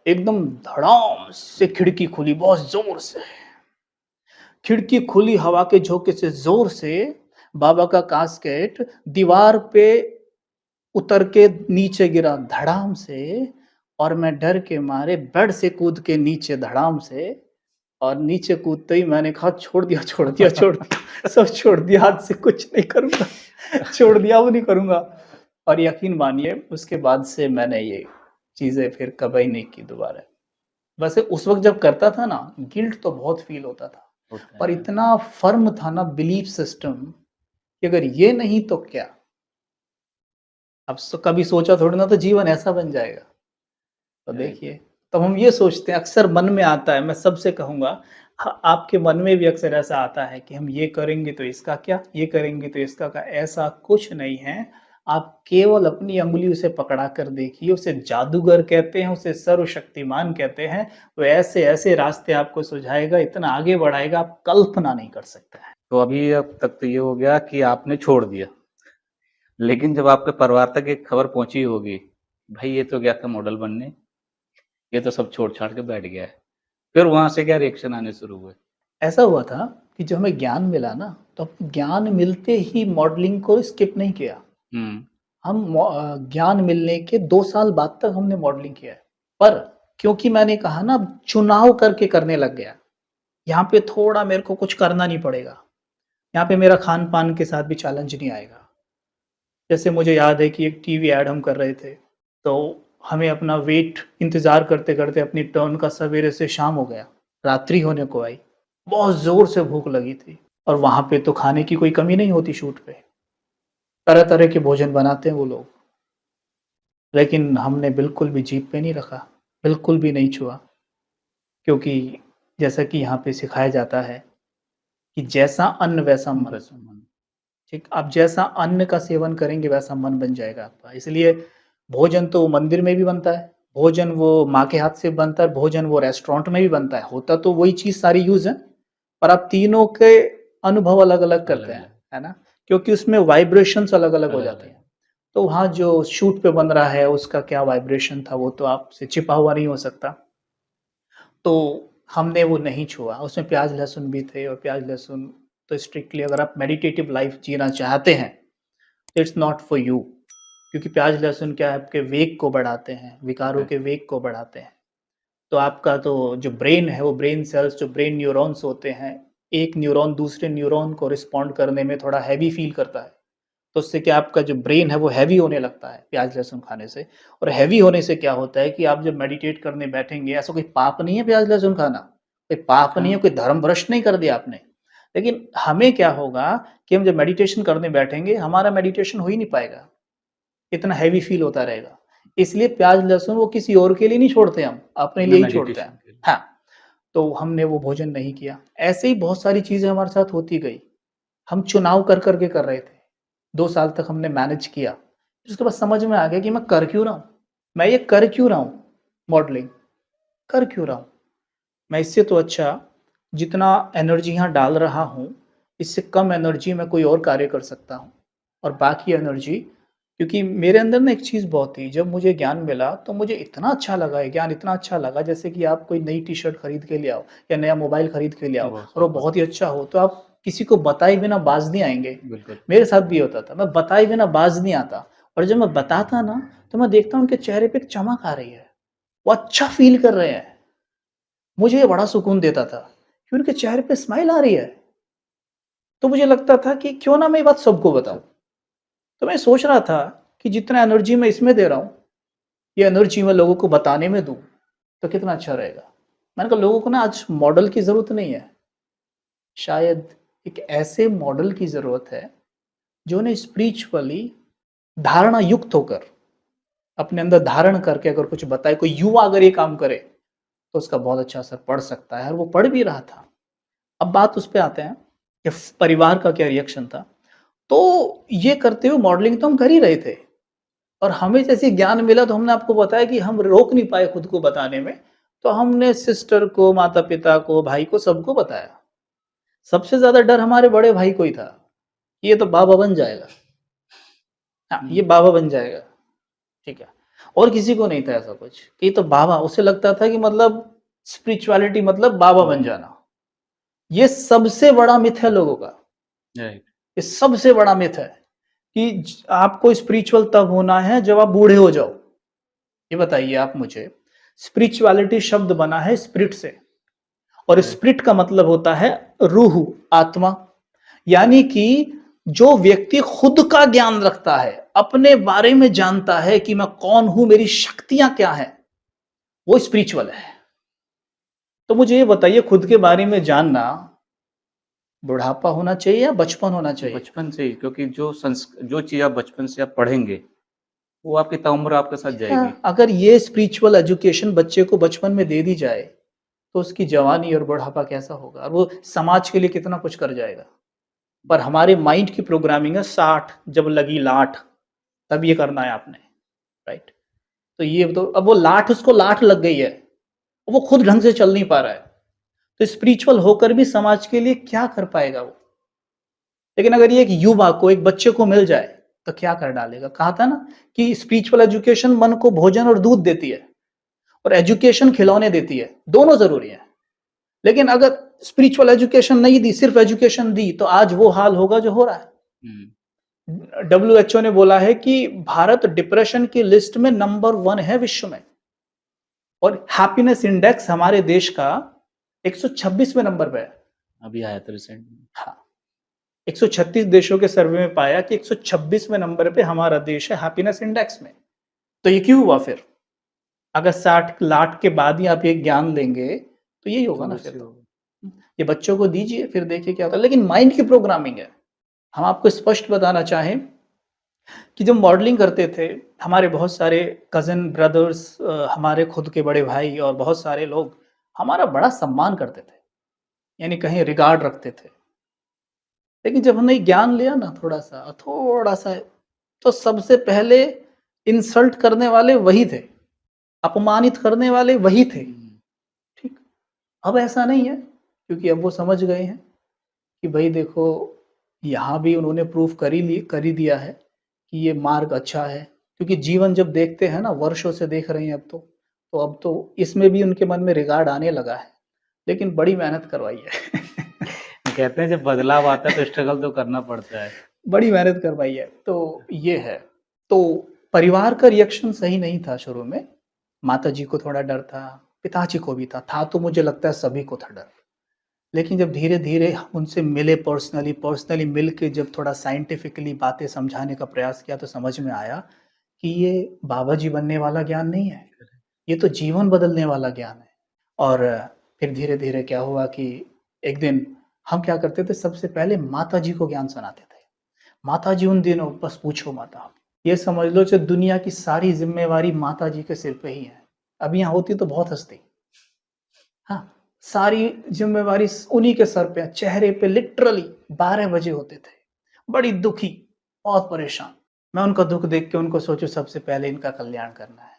एकदम धड़ाम से खिड़की खुली बहुत ज़ोर से। खिड़की खुली हवा के झोंके से ज़ोर से, बाबा का कास्केट दीवार पे उतर के नीचे गिरा धड़ाम से और मैं डर के मारे बेड से कूद के नीचे धड़ाम से और नीचे कूदते ही मैंने कहा छोड़ दिया, छोड़ दिया, छोड़ दिया, सब छोड़ दिया, आज से कुछ नहीं करूँगा, छोड़ दिया अब नहीं करूँगा। और यकीन मानिए उसके बाद से मैंने ये चीज़ें फिर कभी नहीं की दोबारा। वैसे उस वक़्त जब करता था ना, गिल्ट तो बहुत फ़ील होता था,
होता
पर
है।
इतना फ़र्म था ना बिलीफ सिस्टम कि अगर ये नहीं तो क्या? अब कभी सोचा थोड़ी ना था जीवन ऐसा बन जाएगा। तो
राइट।
देखिए, तब हम ये सोचते हैं अक्सर मन में आता है, मैं सबसे कहूँगा आपके मन में भी अक्सर ऐसा आता है कि हम ये करेंगे तो इसका क्या? ये करेंगे तो इसका क्या? ऐसा कुछ नहीं है। आप केवल अपनी उँगली उसे पकड़ा कर देखिए, उसे जादूगर कहते हैं, उसे सर्वशक्तिमान कहते हैं। वो ऐसे-ऐसे रास्ते आपको सुझाएगा, इतना आगे बढ़ाएगा, आप कल्पना नहीं कर सकते हैं।
तो अभी अब तक तो ये हो गया कि आपने छोड़ दिया। लेकिन जब आपके परिवार तक एक खबर पहुँची होगी, भाई ये तो गया था मॉडल बनने, ये तो सब छोड़-छाड़ के बैठ गया है। फिर वहाँ से क्या रिएक्शन आने शुरू हुए?
ऐसा हुआ था कि जब हमें ज्ञान मिला ना, तो ज्ञान मिलते ही मॉडलिंग को स्किप नहीं किया।
हुँ,
ज्ञान मिलने के 2 साल बाद तक हमने मॉडलिंग किया है। पर क्योंकि मैंने कहा ना चुनाव करके करने लग गया, यहाँ पे थोड़ा मेरे को कुछ करना नहीं पड़ेगा। यहाँ पे मेरा खान-पान के साथ भी चैलेंज नहीं आएगा। जैसे मुझे याद है कि एक टीवी ऐड हम कर रहे थे, तो हमें अपना वेट इंतज़ार करते-करते अपनी टर्न का सवेरे से शाम हो गया, रात्रि होने को आई। बहुत ज़ोर से भूख लगी थी और वहाँ पे तो खाने की कोई कमी नहीं होती शूट पे। तरह तरह के भोजन बनाते हैं वो लोग, लेकिन हमने बिल्कुल भी जीभ पे नहीं रखा, बिल्कुल भी नहीं छुआ, क्योंकि जैसा कि यहाँ पे सिखाया जाता है कि जैसा अन्न वैसा मन।
वैसा मन।
ठीक, आप जैसा अन्न का सेवन करेंगे वैसा मन बन जाएगा आपका। इसलिए भोजन तो मंदिर में भी बनता है, भोजन वो माँ के हाथ से बनता है, भोजन वो रेस्टोरेंट में भी बनता है, होता तो वही चीज़ सारी यूज़ है, पर आप तीनों के अनुभव अलग-अलग करते हैं,
अलग-अलग,
है ना? क्योंकि उसमें वाइब्रेशंस अलग-अलग हो जाते
अलग-अलग।
हैं। तो वहाँ जो शूट पे बन रहा है उसका क्या वाइब्रेशन था वो तो आपसे छिपा हुआ नहीं हो सकता। तो हमने वो नहीं छुआ, उसमें प्याज़ लहसुन भी थे और प्याज़ लहसुन तो स्ट्रिक्टली अगर आप मेडिटेटिव लाइफ़ जीना चाहते हैं, इट्स नॉट फॉर यू, क्योंकि प्याज़ लहसुन क्या है आपके वेग को बढ़ाते हैं, विकारों
राइट,
के वेग को बढ़ाते हैं। तो आपका तो जो ब्रेन है वो ब्रेन सेल्स जो ब्रेन न्यूरॉन्स होते हैं, एक न्यूरॉन दूसरे न्यूरॉन को रिस्पॉन्ड करने में थोड़ा हैवी फ़ील करता है। तो उससे क्या आपका जो ब्रेन है वो हैवी होने लगता है प्याज़ लहसुन खाने से, और हैवी होने से क्या होता है कि आप जब मेडिटेट करने बैठेंगे, ऐसा कोई पाप नहीं है प्याज़ लहसुन खाना, कोई पाप नहीं है,
हाँ,
कोई धर्म भ्रष्ट नहीं कर दिया आपने। लेकिन हमें क्या होगा कि हम जब मेडिटेशन करने बैठेंगे, हमारा मेडिटेशन हो ही नहीं पाएगा, इतना हैवी फ़ील होता रहेगा। इसलिए प्याज़ लहसुन वो किसी और के लिए नहीं छोड़ते हम, अपने
अपने
लिए ही छोड़ते हैं।
मेडिटेशन के लिए।
हाँ, तो हमने वो भोजन नहीं किया। ऐसे ही बहुत सारी चीज़ें हमारे साथ होती गई। हम चुनाव कर के कर रहे थे। 2 साल तक हमने मैनेज किया। फिर उसके बाद समझ में आ गया कि मैं कर क्यों रहा हूँ? मैं ये कर क्यों रहा हूँ मॉडलिंग? कर क्यों रहा हूँ? मैं इससे तो अच्छा जितना एनर्जी यहाँ डाल रहा हूँ, इससे कम एनर्जी में कोई और कार्य कर सकता हूँ। और बाकी एनर्जी, क्योंकि मेरे अंदर ना एक चीज़ बहुत थी, जब मुझे ज्ञान मिला तो मुझे इतना अच्छा लगा ये ज्ञान, इतना अच्छा लगा जैसे कि आप कोई नई टी-शर्ट खरीद के ले आओ या नया मोबाइल खरीद के ले आओ
बहुत
और वो
बहुत
बहुत ही अच्छा हो, तो आप किसी को बताए बिना बाज़ नहीं आएँगे।
बिल्कुल,
मेरे साथ भी होता था, मैं बताए बिना बाज़ नहीं आता, और जब मैं बताता ना, तो मैं देखता हूँ उनके चेहरे पे एक चमक आ रही है। वो अच्छा फ़ील कर रहे हैं। मुझे ये बड़ा सुकून देता था कि उनके चेहरे पे स्माइल आ रही है। तो मुझे लगता था कि क्यों ना मैं ये बात सबको बताऊँ।
सब
तो मैं सोच रहा था कि जितना एनर्जी मैं इसमें दे रहा हूँ, ये एनर्जी मैं लोगों को बताने में दूँ, तो कितना अच्छा रहेगा। मैंने कहा लोगों को ना आज मॉडल की ज़रूरत नहीं है, शायद एक ऐसे मॉडल की ज़रूरत है, जो उन्हें स्पिरिचुअली धारणा युक्त होकर, अपने अंदर धारण करके अगर कुछ बताए, कोई युवा अगर ये काम करे, तो उसका बहुत अच्छा असर पड़ सकता है, और वो पड़ भी रहा था। अब बात उस पे आते हैं कि परिवार का क्या रिएक्शन था। तो ये करते हुए मॉडलिंग तो हम कर ही रहे थे, और हमें जैसे ज्ञान मिला तो हमने आपको बताया कि हम रोक नहीं पाए खुद को बताने में, तो हमने सिस्टर को, माता-पिता को, भाई को, सबको बताया। सबसे ज़्यादा डर हमारे बड़े भाई को ही था, ये तो बाबा बन जाएगा। हाँ, ये
हुँ,
बाबा बन जाएगा, ठीक है। और किसी को नहीं था ऐसा कुछ, कि ये तो बाबा, उसे लगता था कि मतलब स्पिरिचुअलिटी मतलब बाबा बन
बाबा
जाना। ये सबसे बड़ा मिथ है लोगों का।
राइट,
ये सबसे बड़ा मिथ है कि आपको स्पिरिचुअल तब होना है जब आप बूढ़े हो जाओ। ये बताइए आप मुझे, स्पिरिचुअलिटी शब्द बना है स्पिरिट से, और
राइट,
स्पिरिट का मतलब होता है रूह, आत्मा। यानी कि जो व्यक्ति खुद का ज्ञान रखता है, अपने बारे में जानता है कि मैं कौन हूं, मेरी शक्तियां क्या हैं, वो स्पिरिचुअल है। तो मुझे ये बताइए, खुद के बारे में जानना बुढ़ापा होना चाहिए या बचपन होना चाहिए?
बचपन से ही क्योंकि जो चीज़ आप बचपन से आप पढ़ेंगे, वो आपकी ताउम्र आपके साथ जाएगी।
अगर ये स्पिरिचुअल एजुकेशन बच्चे को बचपन में दे दी जाए, तो उसकी जवानी और बुढ़ापा कैसा होगा, और वो समाज के लिए कितना कुछ कर जाएगा। पर हमारे माइंड की प्रोग्रामिंग है 60 जब लगी लाठ, तब ये करना है आपने, राइट? तो ये तो अब वो लाठ, उसको लाठ लग गई है, वो खुद ढंग से चल नहीं पा रहा है, तो स्पिरिचुअल होकर भी समाज के लिए क्या कर पाएगा वो? लेकिन अगर ये एक युवा को, एक बच्चे को मिल जाए, तो क्या कर डालेगा। कहा था ना कि स्पिरिचुअल एजुकेशन मन को भोजन और दूध देती है, और एजुकेशन खिलौने देती है, दोनों जरूरी है। लेकिन अगर स्पिरिचुअल एजुकेशन नहीं दी, सिर्फ एजुकेशन दी, तो आज वो हाल होगा जो हो रहा है।
हुँ,
WHO ने बोला है कि भारत डिप्रेशन की लिस्ट में नंबर 1 है विश्व में, और हैप्पीनेस इंडेक्स हमारे देश का 126वें नंबर पे है।
अभी आया था रिसेंट में।
हाँ, 136 देशों के सर्वे में पाया कि 126वें नंबर पे हमारा देश है हैप्पीनेस इंडेक्स में। तो ये क्यों हुआ फिर? अगर 60 लाख के बाद ही आप ये ज्ञान लेंगे, तो यही होगा
तो
ना फिर
वैसे
तो।
होगा।
ये बच्चों को दीजिए, फिर देखिए क्या होता है। लेकिन माइंड की प्रोग्रामिंग है। हम आपको स्पष्ट बताना चाहें कि जब मॉडलिंग करते थे, हमारे बहुत सारे कज़िन ब्रदर्स हमारे खुद के बड़े भाई और बहुत सारे लोग हमारा बड़ा सम्मान करते थे, यानी कहीं रिगार्ड रखते थे। लेकिन जब हमने ज्ञान लिया ना थोड़ा-सा, तो सबसे पहले इंसल्ट करने वाले वही थे, अपमानित करने वाले वही थे, ठीक? अब ऐसा नहीं है, क्योंकि अब वो समझ गए हैं कि भई देखो, यहाँ भी उन्होंने प्रूव कर ही दिया है कि ये मार्ग अच्छा है। क्योंकि जीवन जब देखते हैं ना, वर्षों से देख रहे हैं तो अब तो इसमें भी उनके मन में रिगार्ड आने लगा है, लेकिन बड़ी मेहनत करवाई है।
कहते हैं जब बदलाव आता है तो स्ट्रगल तो करना पड़ता है।
बड़ी मेहनत करवाई है, तो ये है। तो परिवार का रिएक्शन सही नहीं था शुरू में, माताजी को थोड़ा डर था, पिताजी को भी था तो मुझे लगता है सभी को था डर। लेकिन जब धीरे-धीरे हम उनसे मिले पर्सनली मिल के जब थोड़ा साइंटिफिकली बातें समझाने का प्रयास किया, तो समझ में आया कि ये बाबा जी बनने वाला ज्ञान नहीं है, ये तो जीवन बदलने वाला ज्ञान है। और फिर धीरे-धीरे क्या हुआ कि एक दिन हम क्या करते थे, सबसे पहले माताजी को ज्ञान सुनाते थे। माताजी उन दिनों बस पूछो मत आप, ये समझ लो जो दुनिया की सारी ज़िम्मेवारी माताजी के सिर पे ही है। अब यहाँ होती तो बहुत हँसती। हाँ, सारी ज़िम्मेवारी स उन्हीं के सर पे है, चेहरे पे लिटरली 12 बजे होते थे, बड़ी दुखी, बहुत परेशान। मैं उनका दुःख देख के उनको सोचूँ सबसे पहले इनका कल्याण करना है।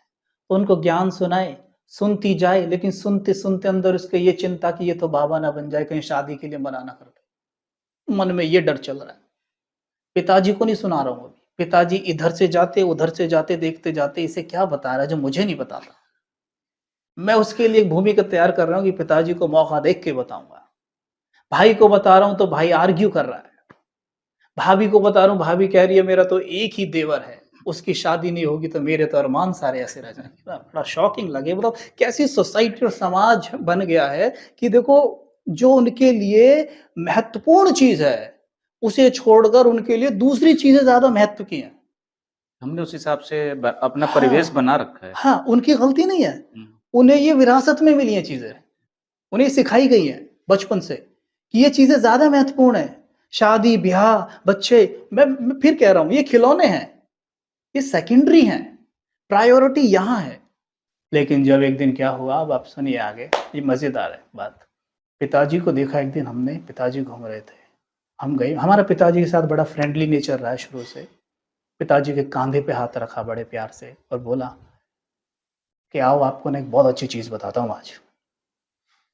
तो उनको ज्ञान सुनाए, सुनती जाए, लेकिन सुनते-सुनते अंदर उसके ये चिंता कि ये तो बाबा ना बन जाए, कहीं शादी के लिए मना ना कर दे। मन में ये डर चल रहा है। पिताजी को नहीं सुना रहा हूँ अभी, पिताजी इधर से जाते, उधर से जाते, देखते जाते, इसे क्या बता रहा है जो मुझे नहीं बताता। मैं उसके लिए एक भूमिका तैयार कर रहा हूँ कि पिताजी को मौका देख के बताऊँगा। भाई को बता रहा हूँ तो भाई आर्ग्यू कर रहा है। भाभी को बता रहा हूँ, भाभी कह रही है मेरा तो एक ही देवर है, उसकी शादी नहीं होगी तो मेरे तो अरमान सारे ऐसे रह जाएँगे। बड़ा शॉकिंग लगे, मतलब कैसी सोसाइटी और समाज बन गया है कि देखो, जो उनके लिए महत्वपूर्ण चीज़ है, उसे छोड़कर उनके लिए दूसरी चीज़ें ज़्यादा महत्व की हैं।
हमने उस हिसाब से अपना परिवेश
हाँ,
बना रखा है।
हाँ, उनकी गलती नहीं है।
हम्म,
उन्हें ये विरासत में मिली हैं चीज़ें। उन्हें सिखाई गई हैं बचपन से कि ये चीज़ें ज़्यादा महत्वपूर्ण हैं। शादी, ब्याह, बच्चे, मैं फिर कह रहा हूँ, ये खिलौने हैं, ये सेकेंडरी हैं, प्रायोरिटी यहाँ है। लेकिन जब एक दिन क्या हुआ, अब आप सुनिए आगे, ये मज़ेदार है बात। पिताजी को देखा एक दिन हमने, पिताजी घूम रहे थे। हम गए, हमारा पिताजी के साथ बड़ा फ्रेंडली नेचर रहा है शुरू से। पिताजी के काँधे पे हाथ रखा बड़े प्यार से और बोला कि आओ, आपको ना एक बहुत अच्छी चीज़ बताता हूँ आज।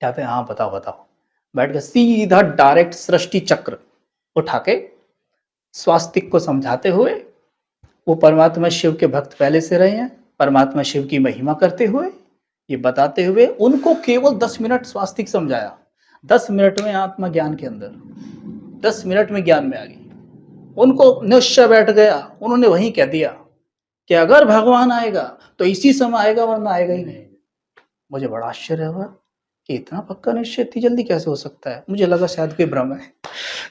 कहते हैं हाँ, बताओ, बताओ। बैठ के सीधा डायरेक्ट सृष्टि चक्र उठा के स्वास्तिक को समझाते हुए, वो परमात्मा शिव के भक्त पहले से रहे हैं, परमात्मा शिव की महिमा करते हुए, ये बताते हुए उनको केवल 10 मिनट स्वास्तिक समझाया। 10 मिनट में आत्मा ज्ञान के अंदर, 10 मिनट में ज्ञान में आ गई। उनको निश्चय बैठ गया, उन्होंने वहीं कह दिया कि अगर भगवान आएगा तो इसी समय आएगा, वरना आएगा ही नहीं। मुझे बड़ा आश्चर्य हुआ कि इतना पक्का निश्चय इतनी जल्दी कैसे हो सकता है? मुझे लगा शायद कोई भ्रम है।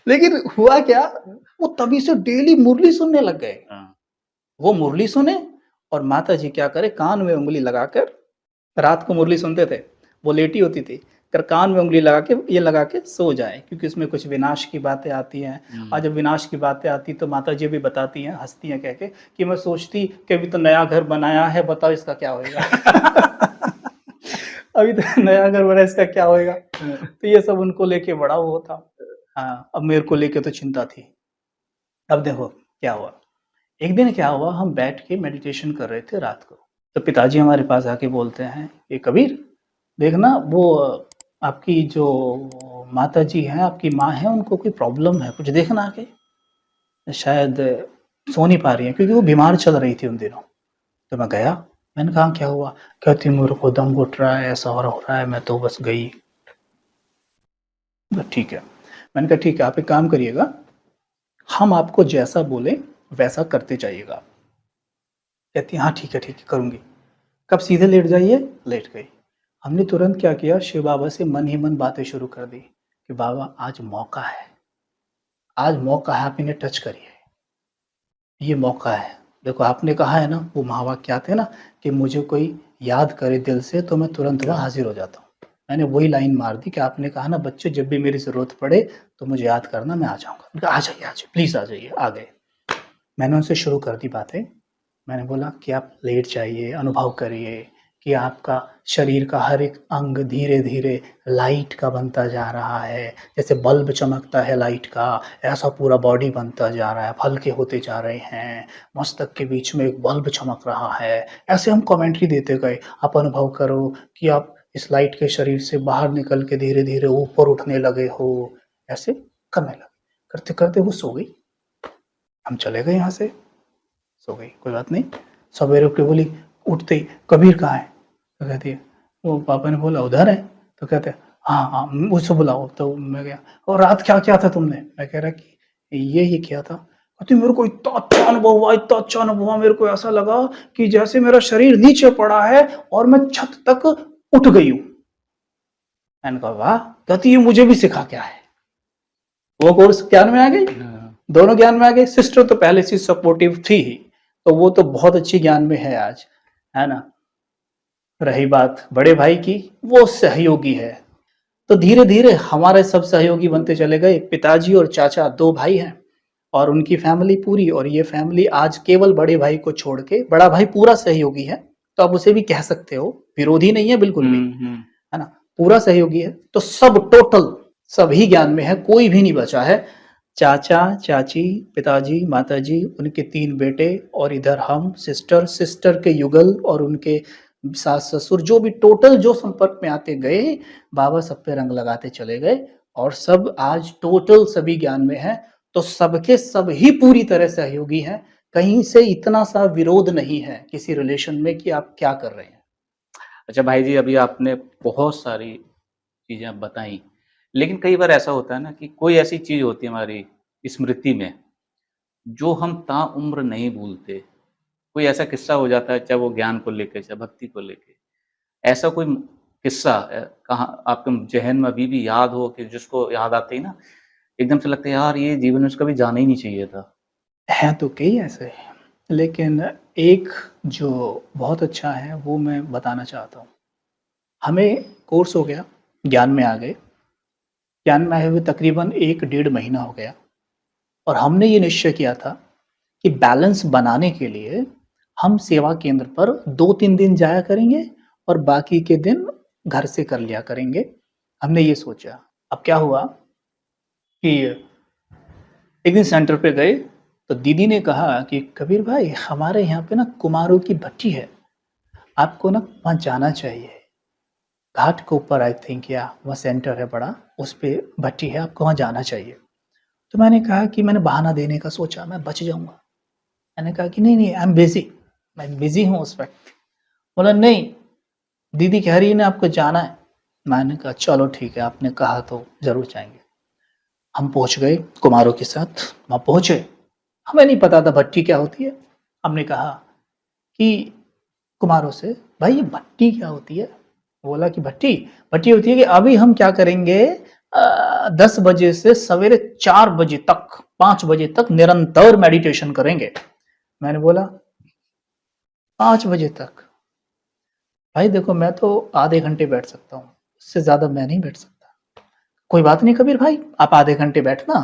लेकिन हुआ क्या, वो तभी से डेली मुरली सुनने लग गए।
हाँ।
वो मुरली सुने और माताजी क्या करे, कान में उँगली लगाकर, रात को मुरली सुनते थे, वो लेटी होती थी, कर कान में उँगली लगा के सो जाएँ, क्योंकि उसमें कुछ विनाश की बातें आती हैं। और जब विनाश की बातें आती तो माताजी भी बताती हैं, हँसती हैं कह के कि मैं सोचती कि अभी तो नया घर बनाया है, बताओ इसका क्या होएगा? अभी तो नया घर बना, इसका क्या होएगा? तो ये सब उनको लेके बड़ा वो था। हाँ, अब मेरे को लेके तो चिंता थी। अब देखो क्या हुआ, एक दिन क्या हुआ, हम बैठ के मेडिटेशन कर रहे थे रात को, तो पिताजी हमारे पास आके बोलते हैं, "ये कबीर, देखना वो आपकी जो माताजी हैं, आपकी माँ हैं, उनको कोई प्रॉब्लम है, कुछ देखना आके, शायद सो नहीं पा रही हैं, क्योंकि वो बीमार चल रही थी उन दिनों।" तो मैं गया, मैंने कहा क्या हुआ? कहती मेरे को दम घुट रहा है, ऐसा हो रहा है, मैं तो बस गई। ठीक है। मैंने कहा ठीक है, आप एक काम करिएगा, हम आपको जैसा बोले वैसा करते जाइएगा। कहती हाँ ठीक है करूँगी। कब सीधे लेट जाइए, लेट गई। हमने तुरंत क्या किया, शिव बाबा से मन ही मन बातें शुरू कर दी कि बाबा आज मौका है, आज मौका है, आप इन्हें टच करिए, ये मौका है। देखो आपने कहा है ना, वो महावाक्य आते हैं ना कि मुझे कोई याद करे दिल से तो मैं तुरंत वहाँ हाजिर हो जाता हूँ। मैंने वही लाइन मार दी कि आपने कहा ना बच्चे, जब भी मेरी ज़रूरत पड़े तो मुझे याद करना, मैं आ जाऊँगा। आ जाइए, प्लीज़ आ जाइए। आ गए। मैंने उनसे शुरू कर दी बातें। मैंने बोला कि आप लेट जाइए, अनुभव करिए कि आपका शरीर का हर एक अंग धीरे-धीरे लाइट का बनता जा रहा है। जैसे बल्ब चमकता है लाइट का, ऐसा पूरा बॉडी बनता जा रहा है, आप हल्के होते जा रहे हैं, मस्तक के बीच में एक बल्ब चमक रहा है। ऐसे हम कमेंट्री देते गए, आप अनुभव करो कि आप इस लाइट के शरीर से बाहर निकल के धीरे-धीरे ऊपर उठने लगे हो, ऐसे करने लगे। करते-करते वो सो गई। हम चले गए यहाँ से, सो गई, कोई बात नहीं। सवेरे उठ के बोली, उठते ही, "कबीर कहाँ है?" तो कहती है, वो पापा ने बोला, "उधर है।" तो कहते हैं, "हाँ, हाँ, मुझसे बुलाओ।" तो मैं गया, "और रात क्या किया था तुमने?" मैं कह रहा कि ये किया था। कहती, "मेरे को इतना अच्छा अनुभव हुआ, इतना अच्छा अनुभव हुआ, मेरे को ऐसा लगा कि जैसे मेरा शरीर नीचे पड़ा है और मैं छत तक उठ गई हूँ।" मैंने कहा, "वाह!" कहती, "ये मुझे भी सिखा क्या है?" वो कोर्स ज्ञान में आ गई, दोनों ज्ञान में आ गए। सिस्टर तो पहले से सपोर्टिव थी ही, तो वो तो बहुत अच्छी ज्ञान में है आज, है ना? रही बात बड़े भाई की, वो सहयोगी है। तो धीरे-धीरे हमारे सब सहयोगी बनते चले गए। पिताजी और चाचा 2 भाई हैं और उनकी फैमिली पूरी, और ये फैमिली आज केवल बड़े भाई को छोड़ के, बड़ा भाई पूरा सहयोगी है, तो आप उसे भी कह सकते हो, विरोधी नहीं है बिल्कुल भी, है ना? पूरा सहयोगी है, तो सब टोटल सभी ज्ञान में है, कोई भी नहीं बचा है। चाचा, चाची, पिताजी, माताजी, उनके 3 बेटे और इधर हम, सिस्टर के युगल और उनके सास-ससुर, जो भी टोटल जो संपर्क में आते गए, बाबा सब पे रंग लगाते चले गए और सब आज टोटल सभी ज्ञान में हैं। तो सबके सब ही पूरी तरह सहयोगी हैं। कहीं से इतना सा विरोध नहीं है किसी रिलेशन में कि आप क्या कर रहे हैं।
अच्छा भाई जी, अभी आपने बहुत सारी चीज़ें अब बताई, लेकिन कई बार ऐसा होता है ना कि कोई ऐसी चीज़ होती है हमारी स्मृति में, जो हम ताउम्र नहीं भूलते। कोई ऐसा किस्सा हो जाता है, चाहे वो ज्ञान को लेके, चाहे भक्ति को लेके। ऐसा कोई किस्सा कहाँ आपके ज़हन में अभी भी याद हो कि जिसको याद आते ही ना, एकदम से लगता है यार ये जीवन में कभी जाना ही नहीं चाहिए था?
हैं तो कई ऐसे, लेकिन एक जो बहुत अच्छा है वो मैं बताना चाहता हूँ। हमें कोर्स हो गया, ज्ञान में आ गए। ज्ञान में आए हुए तकरीबन 1 डेढ़ महीना हो गया और हमने ये निश्चय किया था कि बैलेंस बनाने के लिए हम सेवा केंद्र पर 2-3 दिन जाया करेंगे और बाकी के दिन घर से कर लिया करेंगे। हमने ये सोचा। अब क्या हुआ कि एक दिन सेंटर पे गए, तो दीदी ने कहा कि कबीर भाई, हमारे यहाँ पे ना कुम्हारों की भट्टी है, आपको ना वहाँ जाना चाहिए। घाट के ऊपर आई थिंक, या वहाँ सेंटर है बड़ा, उस पे भट्टी है, आपको वहाँ जाना चाहिए। तो मैंने कहा कि मैंने बहाना देने का सोचा, मैं बच जाऊँगा। मैंने कहा कि नहीं, आई एम बिज़ी, मैं बिज़ी हूँ उस वक़्त। बोला, नहीं, दीदी कह रही है ना आपको जाना है। मैंने कहा चलो ठीक है, आपने कहा तो ज़रूर जाएँगे। हम पहुँच गए कुम्हारों के साथ, वहाँ पहुँचे। हमें नहीं पता था भट्टी क्या होती है। हमने कहा कि कुम्हारों से, भाई ये भट्टी क्या होती है? बोला कि भट्टी भट्टी होती है कि अभी हम क्या करेंगे, 10 बजे से सवेरे 4 बजे तक, 5 बजे तक निरंतर मेडिटेशन करेंगे। मैंने बोला 5 बजे तक? भाई देखो, मैं तो आधे घंटे बैठ सकता हूँ, उससे ज़्यादा मैं नहीं बैठ सकता। कोई बात नहीं कबीर भाई, आप आधे घंटे बैठना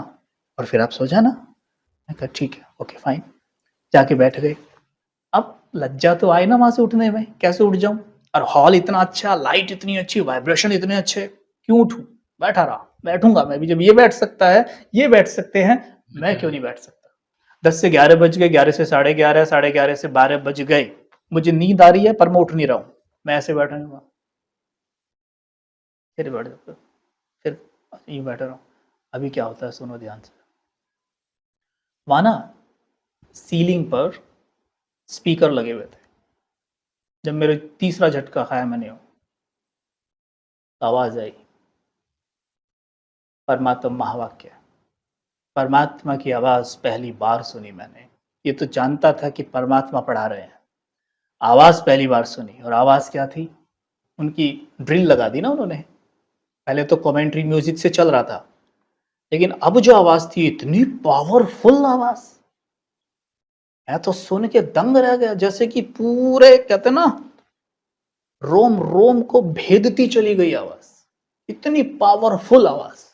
और फिर आप सो जाना। मैं कहा ठीक है, ओके फाइन। जाके बैठ गए। अब लज्जा तो आई ना वहाँ से उठने में, कैसे उठ जाऊँ? और हॉल इतना अच्छा, लाइट इतनी अच्छी, वाइब्रेशन इतने अच्छे, क्यों उठूँ? बैठा रहा, बैठूँगा मैं भी, जब ये बैठ सकता है, ये बैठ सकते हैं, मैं क्यों नहीं बैठ सकता? 10 से 11 बज गए, 11 से साढ़े 11, साढ़े 11 से 12 बज गए। मुझे नींद आ रही है पर मैं उठ नहीं रहा हूँ। मैं ऐसे बैठा हूँ, फिर बैठ जाता हूँ, फिर यूँ बैठा रहा हूँ। अभी क्या होता है सुनो ध्यान से। वहाँ ना सीलिंग पर स्पीकर लगे हुए थे। जब मेरे तीसरा झटका खाया मैंने, आवाज़ आई, परमात्मा महावाक्य। परमात्मा की आवाज़ पहली बार सुनी मैंने। ये तो जानता था कि परमात्मा पढ़ा रहे हैं। आवाज़ पहली बार सुनी, और आवाज़ क्या थी? उनकी ड्रिल लगा दी ना उन्होंने। पहले तो कमेंट्री म्यूज़िक से चल रहा था, लेकिन अब जो आवाज़ थी, इतनी पावरफुल आवाज़। मैं तो सुन के दंग रह गया, जैसे कि पूरे कहते ना, रोम रोम को भेदती चली गई आवाज़। इतनी पावरफुल आवाज़।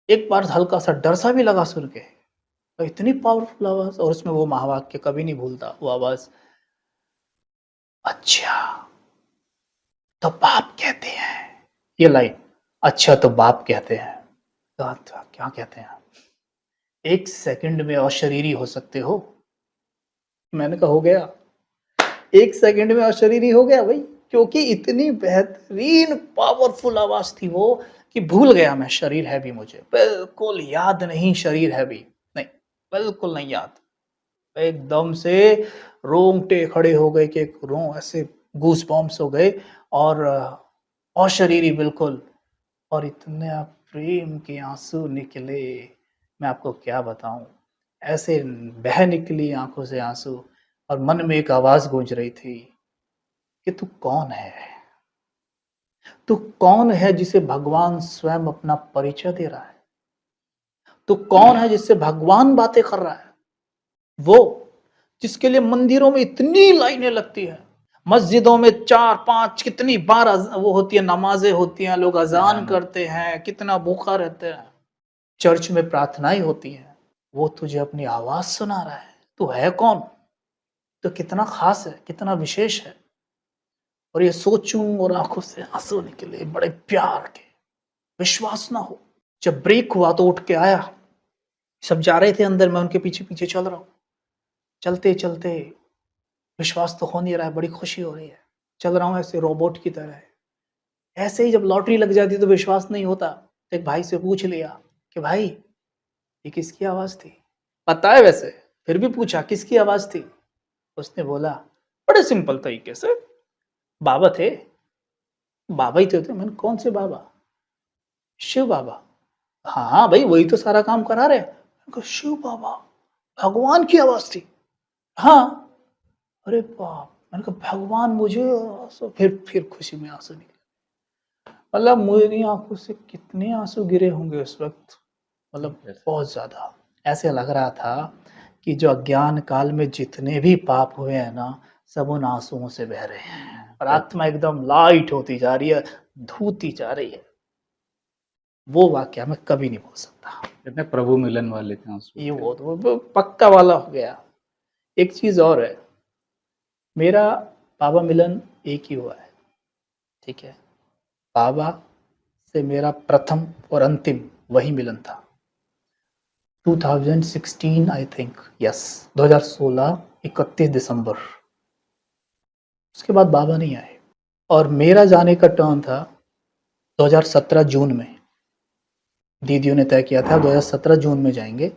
एक बार हल्का सा डर सा भी लगा सुन के। तो इतनी पावरफुल आवाज, और उसमें वो महावाक्य कभी नहीं भूलता, वो आवाज, अच्छा तो बाप कहते हैं, ये लाइन, अच्छा तो बाप कहते हैं, तो क्या कहते हैं, एक सेकंड में अशरीरी हो सकते हो? मैंने कहा हो गया, एक सेकंड में अशरीरी हो गया भाई, क्योंकि इतनी बेहतरीन पावरफुल आवाज थी वो कि भूल गया मैं शरीर है भी, मुझे बिल्कुल याद नहीं शरीर है भी, नहीं, बिल्कुल नहीं याद। एकदम से रोंगटे खड़े हो गए कि रों ऐसे गूस बॉम्ब्स हो गए, और अशरीरी बिल्कुल, और इतने प्रेम के आंसू निकले, मैं आपको क्या बताऊं, ऐसे बह निकली आंखों से आंसू, और मन में एक आवाज गूंज रही थी कि तू कौन है, तू कौन है जिसे भगवान स्वयं अपना परिचय दे रहा है, तू कौन है जिससे भगवान बातें कर रहा है, वो जिसके लिए मंदिरों में इतनी लाइनें लगती है, मस्जिदों में 4-5 कितनी बार वो होती है, नमाजें होती हैं, लोग अजान करते हैं, कितना भूखा रहते हैं, चर्च में प्रार्थनाएं होती हैं, वो तुझे अपनी आवाज सुना रहा है, तू है कौन, तो कितना खास है, कितना विशेष है। और ये सोचूं और आंखों से आंसू निकले बड़े प्यार के, विश्वास ना हो। जब ब्रेक हुआ तो उठ के आया, सब जा रहे थे अंदर, मैं उनके पीछे पीछे चल रहा हूँ, चलते चलते विश्वास तो हो नहीं रहा है, बड़ी खुशी हो रही है, चल रहा हूँ ऐसे रोबोट की तरह। ऐसे ही जब लॉटरी लग जाती तो विश्वास नहीं होता, तो एक भाई से पूछ लिया कि भाई ये किसकी आवाज थी, पता है वैसे, फिर भी पूछा किसकी आवाज थी, उसने बोला बड़े सिंपल तरीके से, बाबा थे, बाबा ही तो थे। मैंने कौन से बाबा? शिव बाबा। हाँ हाँ भाई, वही तो सारा काम करा रहे। मैंने कहा शिव बाबा, भगवान की आवाज थी? हाँ। अरे बाप, मैंने कहा भगवान मुझे, फिर खुशी में आंसू निकले। मतलब मेरी आंखों से कितने आंसू गिरे होंगे उस वक्त, मतलब बहुत ज्यादा। ऐसे लग रहा था कि जो अज्ञान काल में जितने भी पाप हुए हैं ना, सब उन आंसुओं से बह रहे हैं, और आत्मा एकदम लाइट होती जा रही है, धूती जा रही है। वो वाक्य मैं कभी नहीं भूल सकता।
कितने प्रभु मिलन वाले थे आंसू।
ये वो पक्का वाला हो गया। एक चीज और है, मेरा बाबा मिलन एक ही हुआ है, ठीक है, बाबा से मेरा प्रथम और अंतिम वही मिलन था 2016 आई थिंक, यस 2016 31 दिसंबर। उसके बाद बाबा नहीं आए, और मेरा जाने का टर्न था 2017 जून में। दीदियों ने तय किया था 2017 जून में जाएंगे,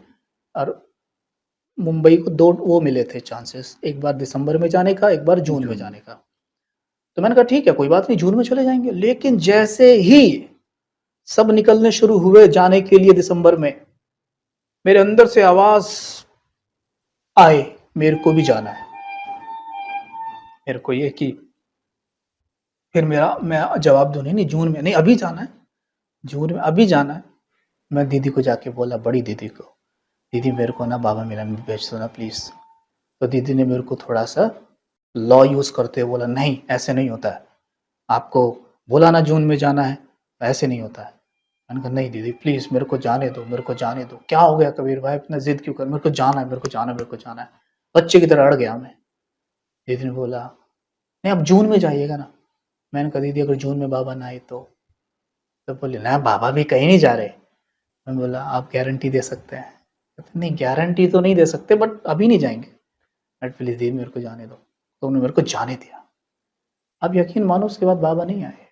और मुंबई को 2 वो मिले थे चांसेस, एक बार दिसंबर में जाने का, एक बार जून में जाने का। तो मैंने कहा ठीक है कोई बात नहीं, जून में चले जाएंगे। लेकिन जैसे ही सब निकलने शुरू हुए जाने के लिए दिसंबर में, मेरे अंदर से आवाज आए मेरे को भी जाना है, मेरे को ये कि फिर मैं जवाब दूं नहीं जून में नहीं, अभी जाना है, जून में अभी जाना है। मैं दीदी को जाके बोला, बड़ी दीदी को, दीदी मेरे को ना बाबा मिलन में भेज दो ना प्लीज। तो दीदी ने मेरे को थोड़ा सा लॉ यूज करते हुए बोला, नहीं ऐसे नहीं होता है, आपको बोला ना जून में जाना है, ऐसे नहीं होता है। मैंने कहा नहीं दीदी प्लीज मेरे को जाने दो, मेरे को जाने दो। क्या हो गया कबीर भाई, इतना जिद क्यों कर, मेरे को जाना है, मेरे को जाना है, मेरे को जाना है। बच्चे की तरह अड़ गया मैं। दीदी ने बोला नहीं अब जून में जाइएगा ना। मैंने कहा दीदी अगर जून में बाबा ना आए तो बोले ना बाबा भी कहीं नहीं जा रहे। मैं बोला आप गारंटी दे सकते हैं? नहीं गारंटी तो नहीं दे सकते, बट अभी नहीं जाएंगे। बट प्लीज दीदी मेरे को जाने दो। तो उन्होंने मेरे को जाने दिया। अब यकीन मानो उसके बाद बाबा नहीं आए,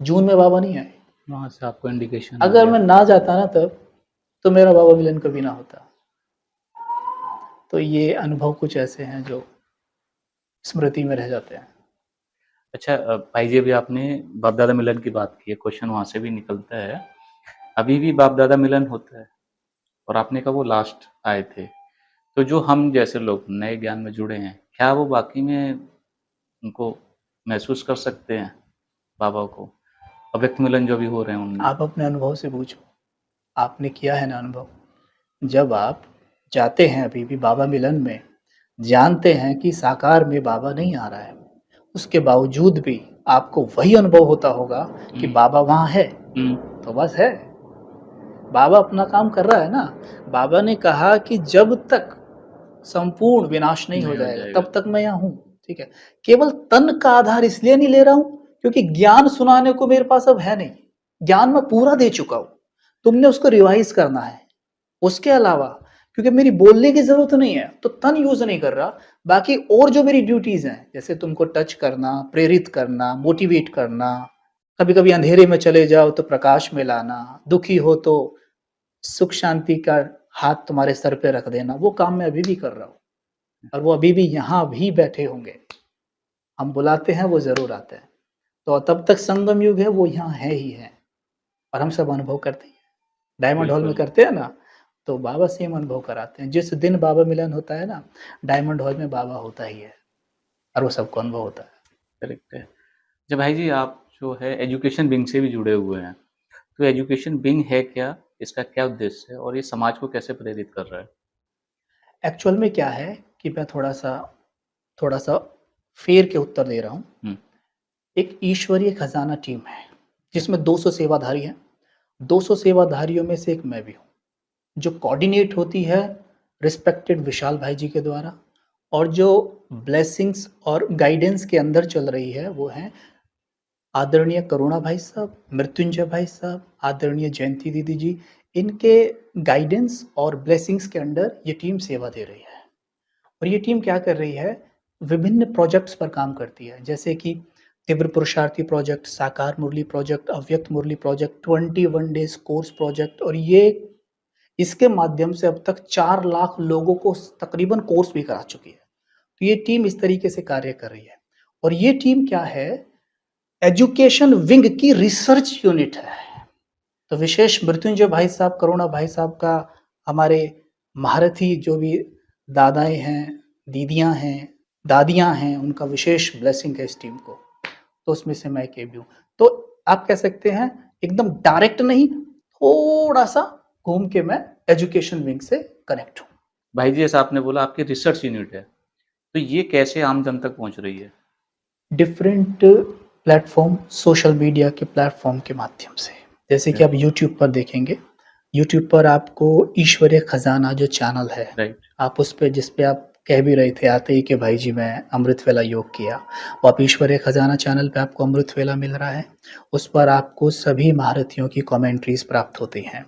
जून में बाबा नहीं आए।
वहां से आपको इंडिकेशन
अगर मैं ना जाता ना तब, तो मेरा बाबा मिलन कभी ना होता। तो ये अनुभव कुछ ऐसे हैं जो स्मृति में रह जाते हैं।
अच्छा भाई जी, अभी आपने बाप दादा मिलन की बात की है, क्वेश्चन वहां से भी निकलता है, अभी भी बाप दादा मिलन होता है? और आपने कहा वो लास्ट आए थे, तो जो हम जैसे लोग नए ज्ञान में जुड़े हैं, क्या वो बाकी में उनको महसूस कर सकते हैं बाबा को, अव्यक्त मिलन जो भी हो रहे हैं उनमें?
आप अपने अनुभव से पूछो, आपने किया है ना अनुभव। जब आप जाते हैं अभी भी बाबा मिलन में, जानते हैं कि साकार में बाबा नहीं आ रहा है, उसके बावजूद भी आपको वही अनुभव होता होगा कि बाबा वहां है, तो बस है। बाबा अपना काम कर रहा है ना। बाबा ने कहा कि जब तक संपूर्ण विनाश नहीं हो
नहीं हो
जाएगा
जाएगा।
तब तक मैं यहाँ हूँ। ठीक है, केवल तन का आधार इसलिए नहीं ले रहा हूँ क्योंकि ज्ञान सुनाने को मेरे पास अब है नहीं, ज्ञान मैं पूरा दे चुका हूँ, तुमने उसको रिवाइज करना है। उसके अलावा क्योंकि मेरी बोलने की जरूरत नहीं है तो तन यूज नहीं कर रहा, बाकी और जो मेरी ड्यूटीज हैं जैसे तुमको टच करना, प्रेरित करना, मोटिवेट करना, कभी कभी अंधेरे में चले जाओ तो प्रकाश में लाना, दुखी हो तो सुख शांति का हाथ तुम्हारे सर पे रख देना, वो काम मैं अभी भी कर रहा हूँ और वो अभी भी यहाँ भी बैठे होंगे। हम बुलाते हैं वो जरूर आते हैं। तो तब तक संगम युग है, वो यहाँ है ही है और हम सब अनुभव करते हैं। डायमंड हॉल में
बिल्कुल,
करते हैं ना, तो बाबा सेम अनुभव कराते हैं। जिस दिन बाबा मिलन होता है ना, डायमंड हॉल में बाबा होता ही है और वो सबको अनुभव होता है।
करेक्ट है। अच्छा भाई जी, आप जो है एजुकेशन विंग से भी जुड़े हुए हैं, तो एजुकेशन विंग है क्या? इसका क्या उद्देश्य है और ये समाज को कैसे प्रेरित कर रहा है?
एक्चुअल में क्या है कि मैं थोड़ा सा फेर के उत्तर दे रहा हूँ।
हुँ,
एक ईश्वरीय खजाना टीम है जिसमें 200 सेवाधारी हैं। 200 सेवाधारियों में से एक मैं भी हूँ, जो कोऑर्डिनेट होती है रिस्पेक्टेड विशाल भाई जी के द्वारा, और जो ब्लेसिंग्स और गाइडेंस के अंदर चल रही है वो है आदरणीय करुणा भाई साहब, मृत्युंजय भाई साहब, आदरणीय जयंती दीदी जी। इनके गाइडेंस और ब्लेसिंग्स के अंडर ये टीम सेवा दे रही है। और ये टीम क्या कर रही है, विभिन्न प्रोजेक्ट्स पर काम करती है, जैसे कि तीव्र पुरुषार्थी प्रोजेक्ट, साकार मुरली प्रोजेक्ट, अव्यक्त मुरली प्रोजेक्ट, 21 डेज कोर्स प्रोजेक्ट। और ये इसके माध्यम से अब तक 4 लाख लोगों को तकरीबन कोर्स भी करा चुकी है। तो ये टीम इस तरीके से कार्य कर रही है। और ये टीम क्या है, एजुकेशन विंग की रिसर्च यूनिट है। तो विशेष मृत्युंजय भाई साहब, करुणा भाई साहब का, हमारे महारथी जो भी दादाएं हैं, दीदियां हैं, दादियां हैं, उनका विशेष ब्लेसिंग है इस टीम को। तो उसमें से मैं एक भी हूँ। तो आप कह सकते हैं एकदम डायरेक्ट नहीं, थोड़ा सा घूम के मैं एजुकेशन विंग से कनेक्ट हूँ।
भाई जी, जैसा आपने बोला आपकी रिसर्च यूनिट है, तो ये कैसे आम जन तक पहुँच रही है?
डिफरेंट प्लेटफॉर्म, सोशल मीडिया के प्लेटफॉर्म के माध्यम से, जैसे कि
अच्छा,
आप यूट्यूब पर देखेंगे। यूट्यूब पर आपको ईश्वरीय खजाना जो चैनल है,
राइट,
आप उस पे, जिस पे आप कह भी रहे थे आते ही कि भाई जी मैं अमृत वेला योग किया, वो आप ईश्वरीय खजाना चैनल पे आपको अमृत वेला मिल रहा है। उस पर आपको सभी महारथियों की कमेंट्रीज प्राप्त होती हैं।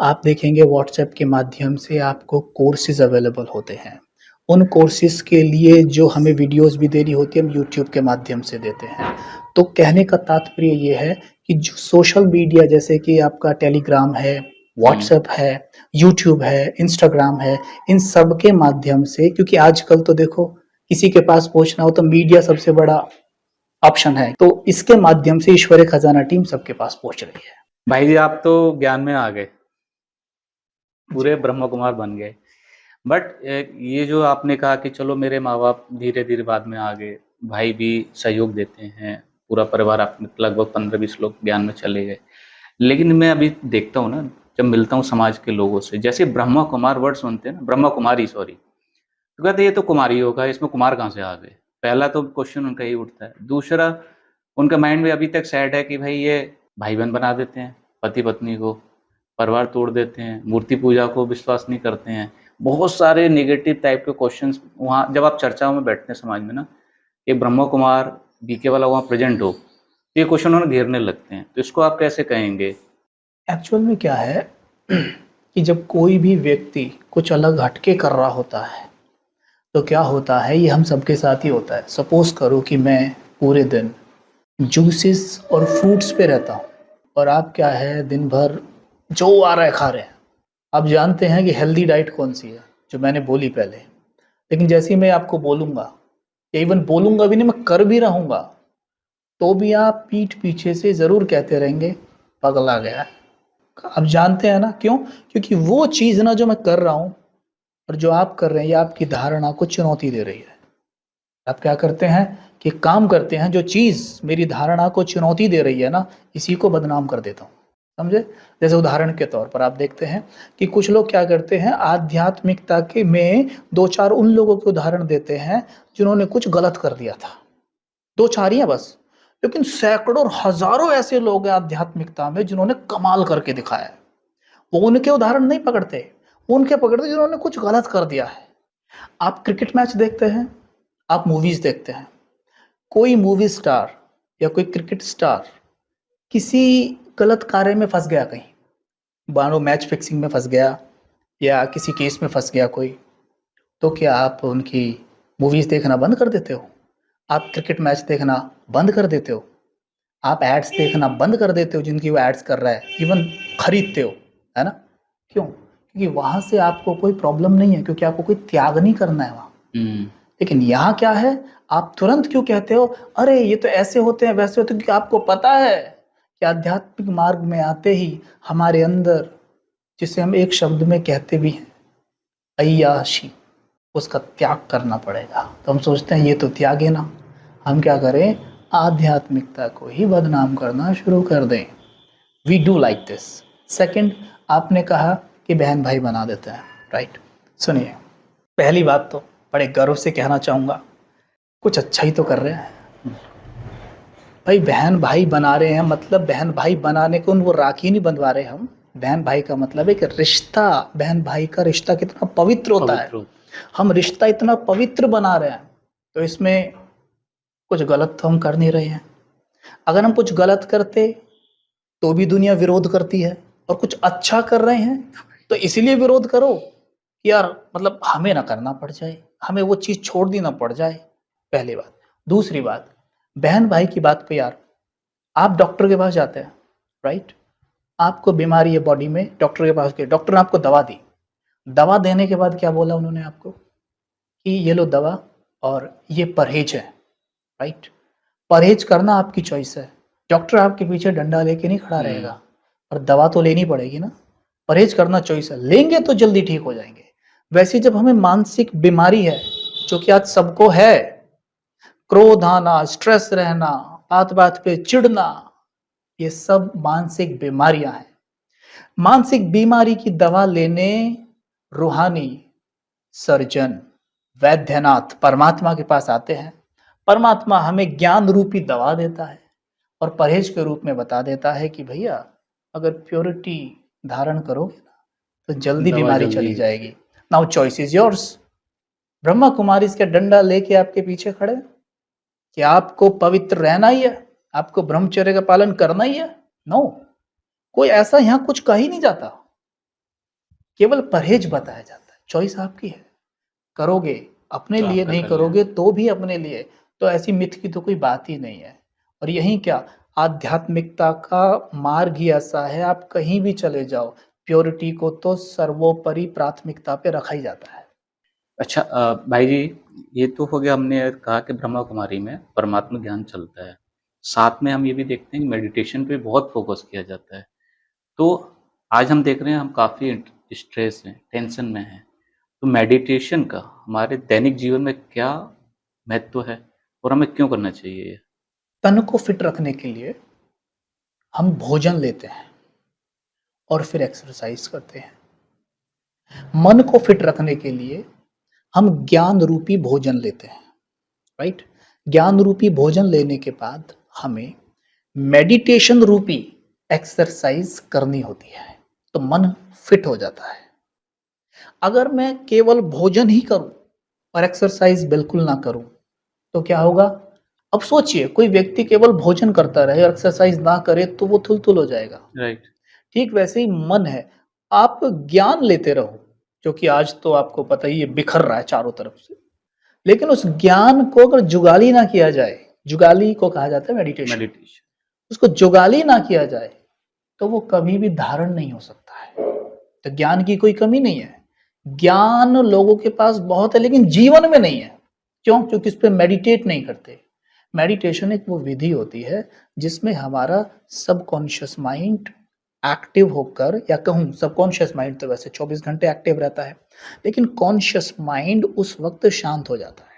आप देखेंगे व्हाट्सएप के माध्यम से आपको कोर्सेज अवेलेबल होते हैं। उन कोर्सेज के लिए जो हमें वीडियोस भी देनी होती है, हम यूट्यूब के माध्यम से देते हैं। तो कहने का तात्पर्य ये है कि जो सोशल मीडिया जैसे कि आपका टेलीग्राम है,
हुँ,
व्हाट्सएप है, यूट्यूब है, इंस्टाग्राम है, इन सब के माध्यम से, क्योंकि आजकल तो देखो किसी के पास पहुंचना हो तो मीडिया सबसे बड़ा ऑप्शन है, तो इसके माध्यम से ईश्वरीय खजाना टीम सबके पास पहुंच रही है।
भाई जी आप तो ज्ञान में आ गए,
जी।
पूरे ब्रह्म कुमार बन गए। बट ये जो आपने कहा कि चलो मेरे माँ-बाप धीरे-धीरे बाद में आ गए, भाई भी सहयोग देते हैं, पूरा परिवार आप लगभग 15-20 लोग ज्ञान में चले गए। लेकिन मैं अभी देखता हूँ ना, जब मिलता हूँ समाज के लोगों से, जैसे ब्रह्मा कुमार वर्ड सुनते हैं ना, ब्रह्मा कुमारी सॉरी, तो कहते हैं ये तो कुमारी होगा, इसमें कुमार कहाँ से आ गए? पहला तो क्वेश्चन उनका यही उठता है। दूसरा, उनका माइंड में अभी तक सेट है कि भाई ये भाई-बहन बना देते हैं, पति-पत्नी को, परिवार तोड़ देते हैं, मूर्ति पूजा को विश्वास नहीं करते हैं। बहुत सारे नेगेटिव टाइप के क्वेश्चंस वहाँ जब आप चर्चाओं में बैठते हैं समाज में ना, एक ब्रह्मा कुमार, बीके वाला वहाँ प्रेज़ेंट हो, तो ये क्वेश्चन उन्हें घेरने लगते हैं। तो इसको आप कैसे कहेंगे?
एक्चुअल में क्या है कि जब कोई भी व्यक्ति कुछ अलग हटके कर रहा होता है तो क्या होता है, ये हम सबके साथ ही होता है। सपोज करो कि मैं पूरे दिन जूसेस और फ्रूट्स पे रहता हूँ और आप क्या है दिन भर जो आ रहा है खा रहे हैं। आप जानते हैं कि हेल्दी डाइट कौन सी है जो मैंने बोली पहले, लेकिन जैसे ही मैं आपको बोलूँगा, या इवन बोलूँगा भी नहीं, मैं कर भी रहूँगा, तो भी आप पीठ पीछे से ज़रूर कहते रहेंगे पगला गया है। आप जानते हैं ना क्यों? क्योंकि वो चीज़ ना जो मैं कर रहा हूँ और जो आप कर रहे हैं, ये आपकी धारणा को चुनौती दे रही है। आप क्या करते हैं कि काम करते हैं, जो चीज़ मेरी धारणा को चुनौती दे रही है ना, इसी को बदनाम कर देता हूँ। समझे? जैसे उदाहरण के तौर पर आप देखते हैं कि कुछ लोग क्या करते हैं, आध्यात्मिकता के में 2-4 उन लोगों के उदाहरण देते हैं जिन्होंने कुछ गलत कर दिया था। 2-4 ही हैं बस, लेकिन सैकड़ों और हज़ारों ऐसे लोग हैं आध्यात्मिकता में जिन्होंने कमाल करके दिखाया है। वो उनके उदाहरण नहीं पकड़ते, वो उनके पकड़ते जिन्होंने कुछ गलत कर दिया है। आप क्रिकेट मैच देखते हैं, आप मूवीज़ देखते हैं, कोई मूवी स्टार या कोई क्रिकेट स्टार किसी गलत कार्य में फँस गया कहीं, मानो मैच फिक्सिंग में फँस गया या किसी केस में फँस गया कोई, तो क्या आप उनकी मूवीज़ देखना बंद कर देते हो? आप क्रिकेट मैच देखना बंद कर देते हो? आप एड्स देखना बंद कर देते हो जिनकी वो एड्स कर रहा है, इवन खरीदते हो, है ना? क्यों? क्योंकि वहाँ से आपको कोई प्रॉब्लम नहीं है, क्योंकि आपको कोई त्याग नहीं करना है वहाँ। लेकिन यहाँ क्या है, आप तुरंत क्यों कहते हो, अरे ये तो ऐसे होते हैं, वैसे होते हैं, क्योंकि आपको पता है कि आध्यात्मिक मार्ग में आते ही हमारे अंदर, जिसे हम एक शब्द में कहते भी हैं, अय्याशी, उसका त्याग करना पड़ेगा। तो हम सोचते हैं ये तो त्याग है ना, हम क्या करें, आध्यात्मिकता को ही बदनाम करना शुरू कर दें। We do like this. Second, आपने कहा कि बहन भाई बना देते हैं, राइट? सुनिए, पहली बात तो बड़े गर्व से कहना चाहूँगा, कुछ अच्छा ही तो कर रहे हैं भाई। बहन भाई बना रहे हैं मतलब बहन भाई बनाने को वो राखी नहीं बंधवा रहे हम। बहन भाई का मतलब एक रिश्ता, बहन भाई का रिश्ता कितना पवित्र होता है, हम रिश्ता इतना पवित्र बना रहे हैं, तो इसमें कुछ गलत तो हम कर नहीं रहे हैं। अगर हम कुछ गलत करते तो भी दुनिया विरोध करती है, और कुछ अच्छा कर रहे हैं तो इसीलिए विरोध करो कि यार मतलब हमें ना करना पड़ जाए, हमें वो चीज़ छोड़ दी ना पड़ जाए, पहली बात। दूसरी बात, बहन भाई की बात पे यार, आप डॉक्टर के पास जाते हैं, राइट? आपको बीमारी है बॉडी में, डॉक्टर के पास गए, डॉक्टर ने आपको दवा दी, दवा देने के बाद क्या बोला उन्होंने आपको कि ये लो दवा और ये परहेज है, राइट? परहेज करना आपकी चॉइस है, डॉक्टर आपके पीछे डंडा लेके नहीं खड़ा रहेगा, और दवा तो लेनी पड़ेगी ना। परहेज करना चॉइस है, लेंगे तो जल्दी ठीक हो जाएंगे। वैसे जब हमें मानसिक बीमारी है, जो कि आज सबको है, क्रोध आना, स्ट्रेस रहना, बात बात पे चिढ़ना, ये सब मानसिक बीमारियां हैं। मानसिक बीमारी की दवा लेने रूहानी सर्जन, वैद्यनाथ, परमात्मा के पास आते हैं। परमात्मा हमें ज्ञान रूपी दवा देता है और परहेज के रूप में बता देता है कि भैया अगर प्योरिटी धारण करोगे ना तो जल्दी बीमारी चली जाएगी। Now choice is yours. Brahma Kumari इसका डंडा लेके आपके पीछे खड़े कि आपको पवित्र रहना ही है, आपको ब्रह्मचर्य का पालन करना ही है। नो, कोई ऐसा यहाँ कुछ कहा ही नहीं जाता, केवल परहेज बताया जाता है। चॉइस आपकी है, करोगे अपने
तो
लिए,
आपका
नहीं
कल्याण।
करोगे तो भी अपने लिए, तो ऐसी मिथ की तो कोई बात ही नहीं है। और यही क्या, आध्यात्मिकता का मार्ग ही ऐसा है, आप कहीं भी चले जाओ, प्योरिटी को तो सर्वोपरि प्राथमिकता पे रखा ही जाता है।
अच्छा भाई जी, ये तो हो गया, हमने कहा कि ब्रह्मा कुमारी में परमात्मा ज्ञान चलता है। साथ में हम ये भी देखते हैं कि मेडिटेशन पे बहुत फोकस किया जाता है। तो आज हम देख रहे हैं हम काफ़ी स्ट्रेस हैं, टेंशन में हैं। तो मेडिटेशन का हमारे दैनिक जीवन में क्या महत्व है और हमें क्यों करना चाहिए ये?
तन को फिट रखने के लिए हम भोजन लेते हैं और फिर एक्सरसाइज करते हैं। मन को फिट रखने के लिए हम ज्ञान रूपी भोजन लेते हैं, राइट? ज्ञान रूपी भोजन लेने के बाद हमें मेडिटेशन रूपी एक्सरसाइज करनी होती है, तो मन फिट हो जाता है। अगर मैं केवल भोजन ही करूं और एक्सरसाइज बिल्कुल ना करूं तो क्या होगा? अब सोचिए, कोई व्यक्ति केवल भोजन करता रहे और एक्सरसाइज ना करे तो वो थुल-थुल हो जाएगा।
राइट।
ठीक वैसे ही मन है, आप ज्ञान लेते रहो, जो कि आज तो आपको पता ही है बिखर रहा है चारों तरफ से। लेकिन उस ज्ञान को अगर जुगाली ना किया जाए, जुगाली को कहा जाता है मेडिटेशन,
मेडिटेशन।
उसको जुगाली ना किया जाए तो वो कभी भी धारण नहीं हो सकता है। तो ज्ञान की कोई कमी नहीं है, ज्ञान लोगों के पास बहुत है लेकिन जीवन में नहीं है। क्यों? क्योंकि इस पे मेडिटेट नहीं करते। मेडिटेशन एक वो विधि होती है जिसमें हमारा सबकॉन्शियस माइंड एक्टिव होकर, या कहूँ सबकॉन्शियस माइंड तो वैसे 24 घंटे एक्टिव रहता है, लेकिन कॉन्शियस माइंड उस वक्त शांत हो जाता है।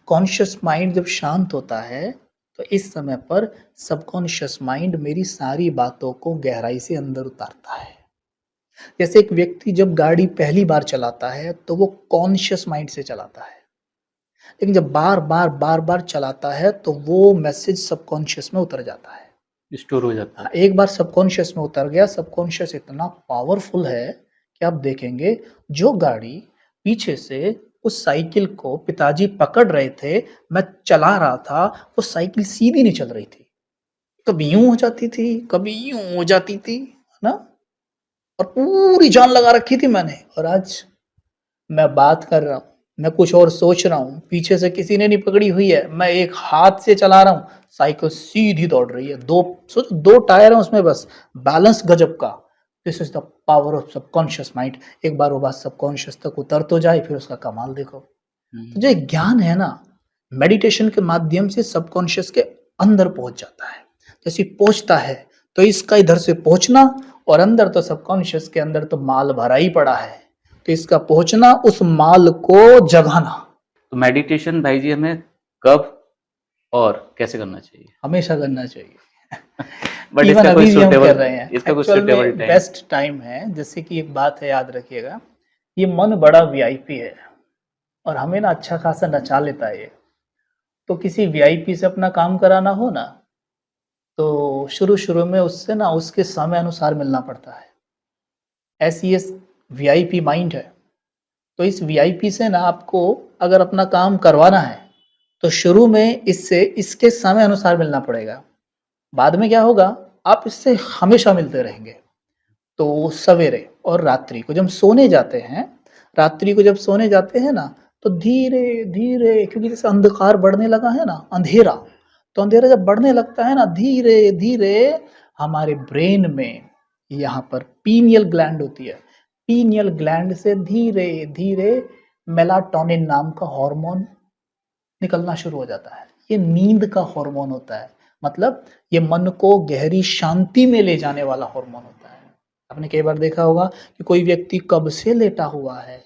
कॉन्शियस माइंड जब शांत होता है तो इस समय पर सबकॉन्शियस माइंड मेरी सारी बातों को गहराई से अंदर उतारता है। जैसे एक व्यक्ति जब गाड़ी पहली बार चलाता है तो वो कॉन्शियस माइंड से चलाता है, लेकिन जब बार बार चलाता है तो वो मैसेज सबकॉन्शियस में उतर जाता है।
स्टोर हो जाता है।
एक बार सबकॉन्शियस में उतर गया, सबकॉन्शियस इतना पावरफुल है कि आप देखेंगे जो गाड़ी पीछे से उस साइकिल को पिताजी पकड़ रहे थे, मैं चला रहा था, वो साइकिल सीधी नहीं चल रही थी। कभी यूं हो जाती थी, कभी यूं हो जाती थी, है ना? और पूरी जान लगा रखी थी मैंने। और आज मैं बात कर रहा हूँ, मैं कुछ और सोच रहा हूँ, पीछे से किसी ने नहीं पकड़ी हुई है, मैं एक हाथ से चला रहा हूँ, साइकिल सीधी दौड़ रही है। सोचो 2 टायर हैं उसमें बस, बैलेंस गजब का। This is the power of subconscious mind. एक बार वो बात सबकॉन्शियस तक उतर तो जाए, फिर उसका कमाल देखो। तो जो एक ज्ञान है ना, मेडिटेशन के माध्यम से सबकॉन्शियस के अंदर पहुंच जाता है। जैसे पहुंचता है तो इसका इधर से पहुंचना, और अंदर तो सबकॉन्शियस के अंदर तो माल भरा ही पड़ा है, तो इसका पहुंचना, उस माल को जगाना।
तो मेडिटेशन भाई जी हमें कब और कैसे करना चाहिए?
हमेशा करना चाहिए।
बट
इवन
इसका
अभी
कोई
भी हम कर
सुटेबल,
रहे हैं।
इसका कोई
एक्चुअल
सुटेबल
में
टाइम?
बेस्ट टाइम है। जैसे कि एक बात है, याद रखिएगा, ये मन बड़ा वीआईपी है और हमें ना अच्छा खासा नचा लेता है ये। तो किसी वीआईपी से अपना काम कराना हो ना, तो शुरू-शुरू में उससे ना उसके समय अनुसार मिलना पड़ता है। ऐसी ये वीआईपी माइंड है। तो इस वीआईपी से ना आपको अगर अपना काम करवाना है, तो शुरू में इससे इसके समय अनुसार मिलना पड़ेगा। बाद में क्या होगा, आप इससे हमेशा मिलते रहेंगे। तो सवेरे और रात्रि को जब हम सोने जाते हैं, रात्रि को जब सोने जाते हैं ना, तो धीरे-धीरे, क्योंकि जैसे अंधकार बढ़ने लगा है ना, अंधेरा, तो अंधेरा जब बढ़ने लगता है ना, धीरे-धीरे हमारे ब्रेन में यहाँ पर पीनियल ग्लैंड होती है। पीनियल ग्लैंड से धीरे-धीरे मेलाटोनिन नाम का हार्मोन निकलना शुरू हो जाता है। ये नींद का हार्मोन होता है। मतलब ये मन को गहरी शांति में ले जाने वाला हार्मोन होता है। आपने कई बार देखा होगा कि कोई व्यक्ति कब से लेटा हुआ है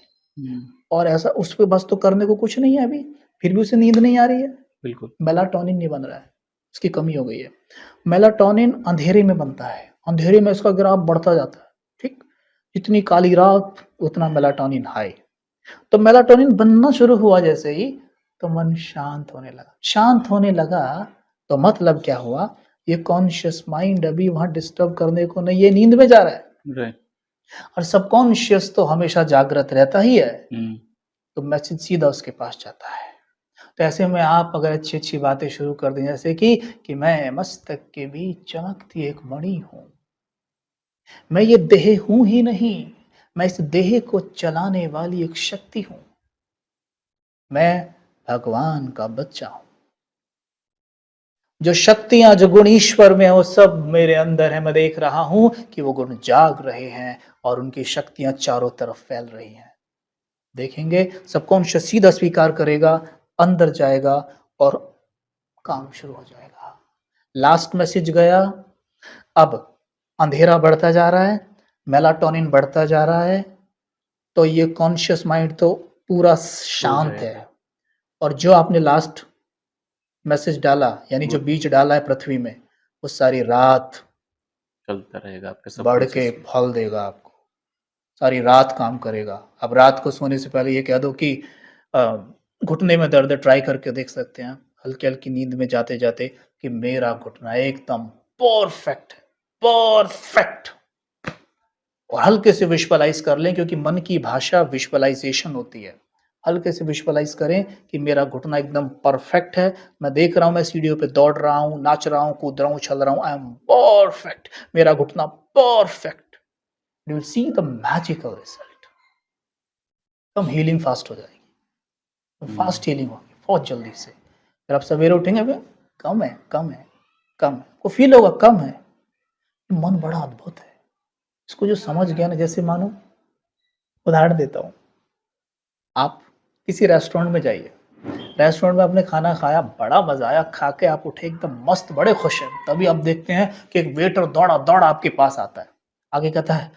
और ऐसा उस पे बस तो करने को कुछ नहीं है अभी, फिर भी उसे नींद नहीं आ रही है।
बिल्कुल।
मेलाटोनिन नहीं बन रहा है, उसकी कमी हो गई है। मेलाटोनिन अंधेरे में बनता है, अंधेरे में इसका ग्राफ बढ़ता जाता है, ठीक? जितनी काली रात उतना मेलाटोनिन हाई। तो मेलाटोनिन बनना शुरू हुआ जैसे ही, तो मन शांत होने लगा। शांत होने लगा तो मतलब क्या हुआ, ये कॉन्शियस माइंड अभी वहां डिस्टर्ब करने को नहीं, ये नींद में जा रहा है।
राइट।
और सबकॉन्शियस तो हमेशा जागृत रहता ही है, तो मैसेज सीधा उसके पास जाता है। तो ऐसे में आप अगर अच्छी-अच्छी बातें शुरू कर दें, जैसे कि मैं मस्तक के बीच चमकती एक मणि हूँ। मैं ये देह हूँ ही नहीं, मैं इस देह को चलाने वाली एक शक्ति हूँ। मैं भगवान का बच्चा हूँ। जो शक्तियाँ, जो गुण ईश्वर में है, वो सब मेरे अंदर है। मैं देख रहा हूँ कि वो गुण जाग रहे हैं और उनकी शक्तियाँ चारों तरफ फैल रही हैं। देखेंगे सबकॉन्शियस सीधा स्वीकार करेगा, अंदर जाएगा और काम शुरू हो जाएगा। लास्ट मैसेज गया, अब अंधेरा बढ़ता जा रहा है, मेलाटोनिन बढ़ता जा रहा है, तो ये कॉन्शियस माइंड तो पूरा शांत है। और जो आपने लास्ट मैसेज डाला, यानी जो बीज डाला है पृथ्वी में, वो सारी रात
चलता रहेगा आपके सब
बढ़ के फल देगा आपको, सारी रात काम करेगा। अब रात को सोने से पहले ये कह दो कि घुटने में दर्द है, ट्राई करके देख सकते हैं हल्की हल्की नींद में जाते जाते कि मेरा घुटना एकदम परफेक्ट है, परफेक्ट। और हल्के से विजुअलाइज कर लें, क्योंकि मन की भाषा विजुअलाइजेशन होती है। हल्के से विजुअलाइज करें कि मेरा घुटना एकदम परफेक्ट है, मैं देख रहा हूँ, मैं सीढ़ियों पे दौड़ रहा हूँ, नाच रहा हूँ, कूद रहा हूँ, उछल रहा हूँ, आई एम परफेक्ट, मेरा घुटना perfect. You will see the magical result. एकदम हीलिंग फास्ट हो जाएगी, तो फास्ट हीलिंग होगी बहुत जल्दी से। फिर आप सवेरे उठेंगे, अबे कम है, कम है, कम है, को फील होगा कम है। मन बड़ा अद्भुत है, इसको जो समझ गया ना, जैसे मानो, उदाहरण देता हूँ, आप किसी रेस्टोरेंट में जाइए, रेस्टोरेंट में आपने खाना खाया, बड़ा मजा आया, खा के आप उठे एकदम मस्त, बड़े खुश हैं, तभी आप देखते हैं कि एक वेटर दौड़ा दौड़ा आपके पास आता है, आगे कहता है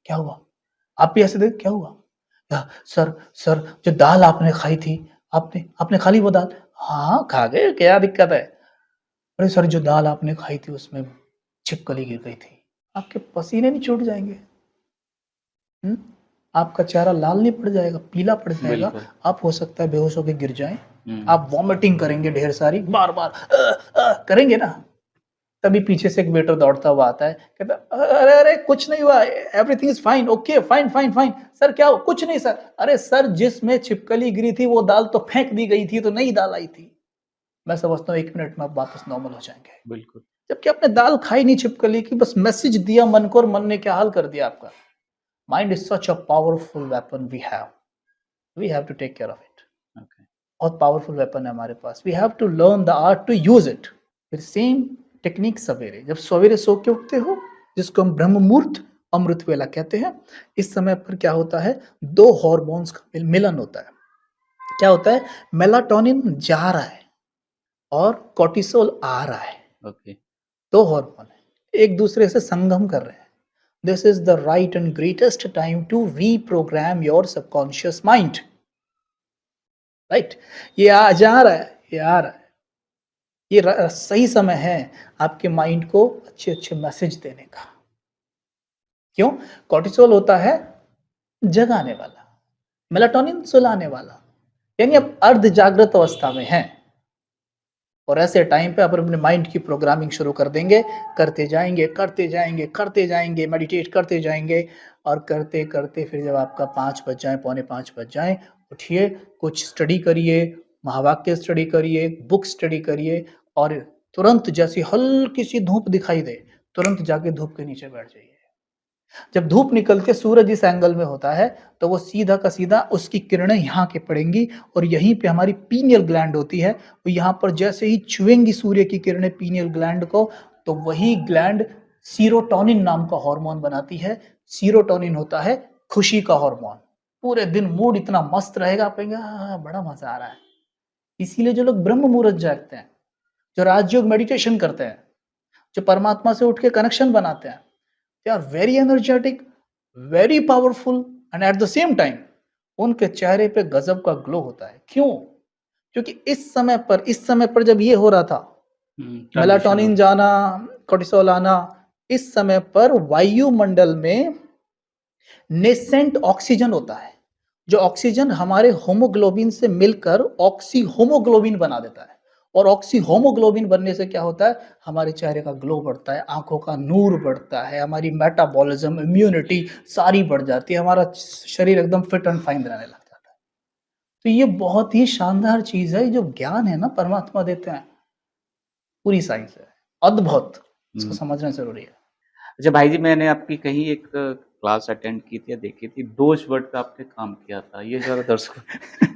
क्या हुआ, आप भी ऐसे देख, क्या हुआ, सर सर जो दाल आपने खाई थी, आपने आपने खा ली वो दाल, हाँ खा गए, क्या दिक्कत है, अरे सर जो दाल आपने खाई थी उसमें छिपकली गिर गई थी, आपके पसीने नहीं छूट जाएंगे, आपका चेहरा लाल नहीं पड़ जाएगा, पीला पड़ जाएगा, आप हो सकता है बेहोश होकर गिर जाएं, आप वॉमिटिंग करेंगे ढेर सारी, बार बार करेंगे ना, तभी पीछे से एक वेटर दौड़ता हुआ आता है, कहता अरे अरे कुछ नहीं हुआ, everything is fine, okay fine fine fine. Sir क्या हो? कुछ नहीं सर। अरे सर, जिसमें छिपकली गिरी थी वो दाल तो फेंक दी गई थी, तो नई दाल आई थी। मैं समझता हूँ 1 मिनट में आप वापस नॉर्मल हो जाएंगे,
बिल्कुल।
जबकि आपने दाल खाई नहीं छिपकली की, बस मैसेज दिया मन को और मन ने क्या हाल कर दिया आपका। Mind is such a powerful weapon we have to take care of it.
Okay.
बहुत पावरफुल वेपन है हमारे पास, we have to learn the art to use it. फिर सेम टेक्निक सवेरे, जब सवेरे सो के उठते हो, जिसको हम ब्रह्म मुहूर्त अमृत वेला कहते हैं, इस समय पर क्या होता है, 2 हार्मोन्स का मिलन होता है। क्या होता है, मेलाटोनिन जा रहा है और कोर्टिसोल आ रहा है।
ओके।
2 हार्मोन है, एक दूसरे से संगम कर रहे हैं। This is the right and greatest time to reprogram your subconscious mind. Right, ये आ जा रहा है, ये आ रहा है, ये सही समय है आपके माइंड को अच्छे अच्छे मैसेज देने का। क्यों? कॉर्टिसोल होता है जगाने वाला, मेलाटोनिन सुलाने वाला, यानी आप अर्ध जागृत अवस्था में हैं। और ऐसे टाइम पे आप अपने माइंड की प्रोग्रामिंग शुरू कर देंगे, करते जाएंगे करते जाएंगे करते जाएंगे, मेडिटेट करते जाएंगे, और करते करते फिर जब आपका 5 बज जाए, पौने 5 बज जाए, उठिए, कुछ स्टडी करिए, महावाक्य स्टडी करिए, बुक स्टडी करिए, और तुरंत जैसी हल्की सी धूप दिखाई दे, तुरंत जाके धूप के नीचे बैठ जाइए। जब धूप निकल के सूरज इस एंगल में होता है, तो वो सीधा का सीधा उसकी किरणें यहाँ के पड़ेंगी, और यहीं पे हमारी पीनियल ग्लैंड होती है, वो यहाँ पर जैसे ही छुएंगी सूर्य की किरणें पीनियल ग्लैंड को, तो वही ग्लैंड सीरोटोनिन नाम का हार्मोन बनाती है। सीरोटोनिन होता है खुशी का हार्मोन। पूरे दिन मूड इतना मस्त रहेगा, आप कहेंगे बड़ा मजा आ रहा है। इसीलिए जो लोग ब्रह्म मुहूर्त जागते हैं, जो राजयोग मेडिटेशन करते हैं, जो परमात्मा से उठ के कनेक्शन बनाते हैं, they are very energetic, very powerful, and at the same time उनके चेहरे पे गजब का ग्लो होता है। क्यों? क्योंकि इस समय पर जब ये हो रहा था, मेलाटोनिन जाना, कोर्टिसोल आना, इस समय पर वायुमंडल में नेसेंट ऑक्सीजन होता है, जो ऑक्सीजन हमारे होमोग्लोबिन से मिलकर ऑक्सी होमोग्लोबिन बना देता है। और ऑक्सी होमोग्लोबिन बनने से क्या होता है, हमारे चेहरे का ग्लो बढ़ता है, आंखों का नूर बढ़ता है, हमारी मेटाबॉलिज्म, इम्यूनिटी सारी बढ़ जाती है, हमारा शरीर एकदम फिट एंड फाइन रहने लग जाता है। तो ये बहुत ही शानदार चीज है, जो ज्ञान है ना परमात्मा देते हैं, पूरी साइंस है, अद्भुत, इसको समझना जरूरी है।
अच्छा भाई जी, मैंने आपकी कहीं एक क्लास अटेंड की थी या देखी थी, डोज वर्ड पे आपने काम किया था, ये जरा दर्शकों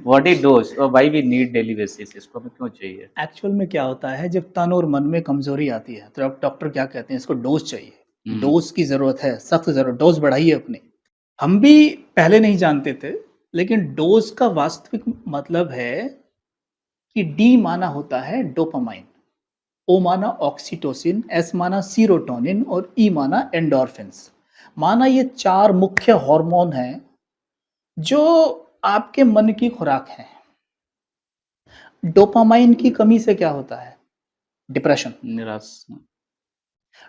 व्हाट इज डोज और why we need daily basis, इसको हमें क्यों चाहिए?
एक्चुअल में क्या होता है, जब तन और मन में कमजोरी आती है, तो डॉक्टर क्या कहते हैं, इसको डोज चाहिए, डोज की जरूरत है, सख्त जरूरत, डोज बढ़ाइए अपनी। हम भी पहले नहीं जानते थे, लेकिन डोज का वास्तविक मतलब है कि डी माना होता है डोपामाइन, ओ माना ऑक्सीटोसिन, एस माना सीरोटोनिन, और ई माना एंडोर्फिन्स। माना ये 4 मुख्य हार्मोन हैं जो आपके मन की खुराक है। डोपामाइन की कमी से क्या होता है, डिप्रेशन,
निराश।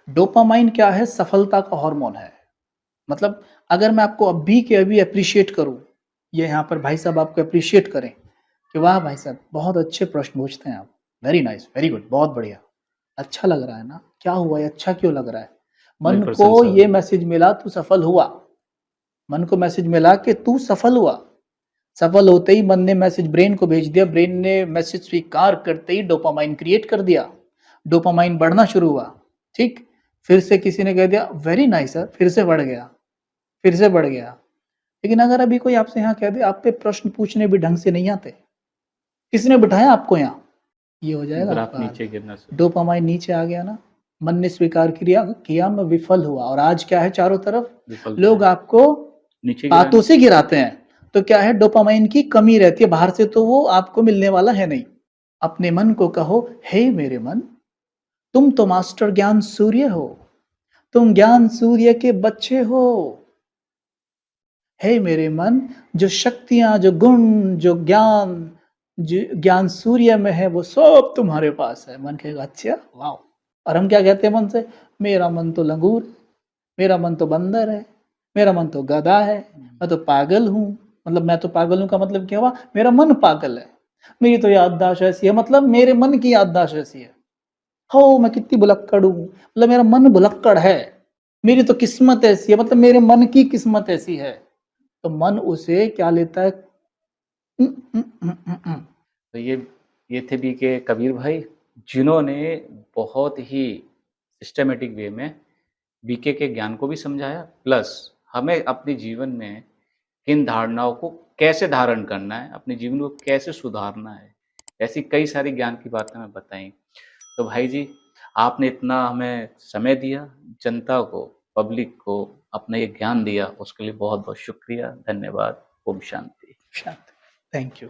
डोपामाइन क्या है, सफलता का हार्मोन है। मतलब अगर मैं आपको अभी के अभी अप्रिशिएट करूं, ये यहाँ पर भाई साहब आपको अप्रिशिएट करें कि वाह भाई साहब बहुत अच्छे प्रश्न पूछते हैं आप, वेरी नाइस, वेरी गुड, बहुत बढ़िया, अच्छा लग रहा है ना, क्या हुआ है, अच्छा क्यों लग रहा है, मन को ये मैसेज मिला तू सफल हुआ, मन को मैसेज मिला कि तू सफल हुआ, सफल होते ही मन ने मैसेज ब्रेन को भेज दिया, ब्रेन ने मैसेज स्वीकार करते ही डोपामाइन क्रिएट कर दिया, डोपामाइन बढ़ना शुरू हुआ। ठीक, फिर से किसी ने कह दिया वेरी नाइस सर, फिर से बढ़ गया, फिर से बढ़ गया। लेकिन अगर अभी कोई आपसे यहाँ कह दे आप पे प्रश्न पूछने भी ढंग से नहीं आते, किसने बिठाया आपको यहाँ, ये हो जाएगा आपका
नीचे गिरना,
डोपामाइन नीचे आ गया ना, मन ने स्वीकार किया मैं विफल हुआ, और आज क्या है, चारों तरफ लोग आपको बातों से गिराते हैं, तो क्या है, डोपामाइन की कमी रहती है, बाहर से तो वो आपको मिलने वाला है नहीं। अपने मन को कहो, हे मेरे मन, तुम तो मास्टर ज्ञान सूर्य हो, तुम ज्ञान सूर्य के बच्चे हो। हे मेरे मन, जो शक्तियां, जो गुण, जो ज्ञान सूर्य में है, वो सब तुम्हारे पास है। मन कहेगा अच्छा वाह। और हम क्या कहते हैं मन से, मेरा मन तो लंगूर है, मेरा मन तो बंदर है, मेरा मन तो गधा है, मैं तो पागल हूँ। मतलब मैं तो पागल हूँ का मतलब क्या हुआ, मेरा मन पागल है, मेरी तो याददाश्त ऐसी है, मतलब मेरे मन की याददाश्त ऐसी है। हो मैं कितनी भुलक्कड़ हूँ, मतलब मेरा मन भुलक्कड़ है, मेरी तो किस्मत ऐसी है, मतलब मेरे मन की किस्मत ऐसी है। तो मन उसे क्या लेता है,
तो ये थे बीके कबीर भाई, जिन्होंने बहुत ही सिस्टमेटिक वे में बीके के ज्ञान को भी समझाया, प्लस हमें अपने जीवन में किन धारणाओं को कैसे धारण करना है, अपने जीवन को कैसे सुधारना है, ऐसी कई सारी ज्ञान की बातें हमें बताई। तो भाई जी, आपने इतना हमें समय दिया, जनता को, पब्लिक को अपना ये ज्ञान दिया, उसके लिए बहुत बहुत शुक्रिया, धन्यवाद। ओम शांति।
शांति। Thank you.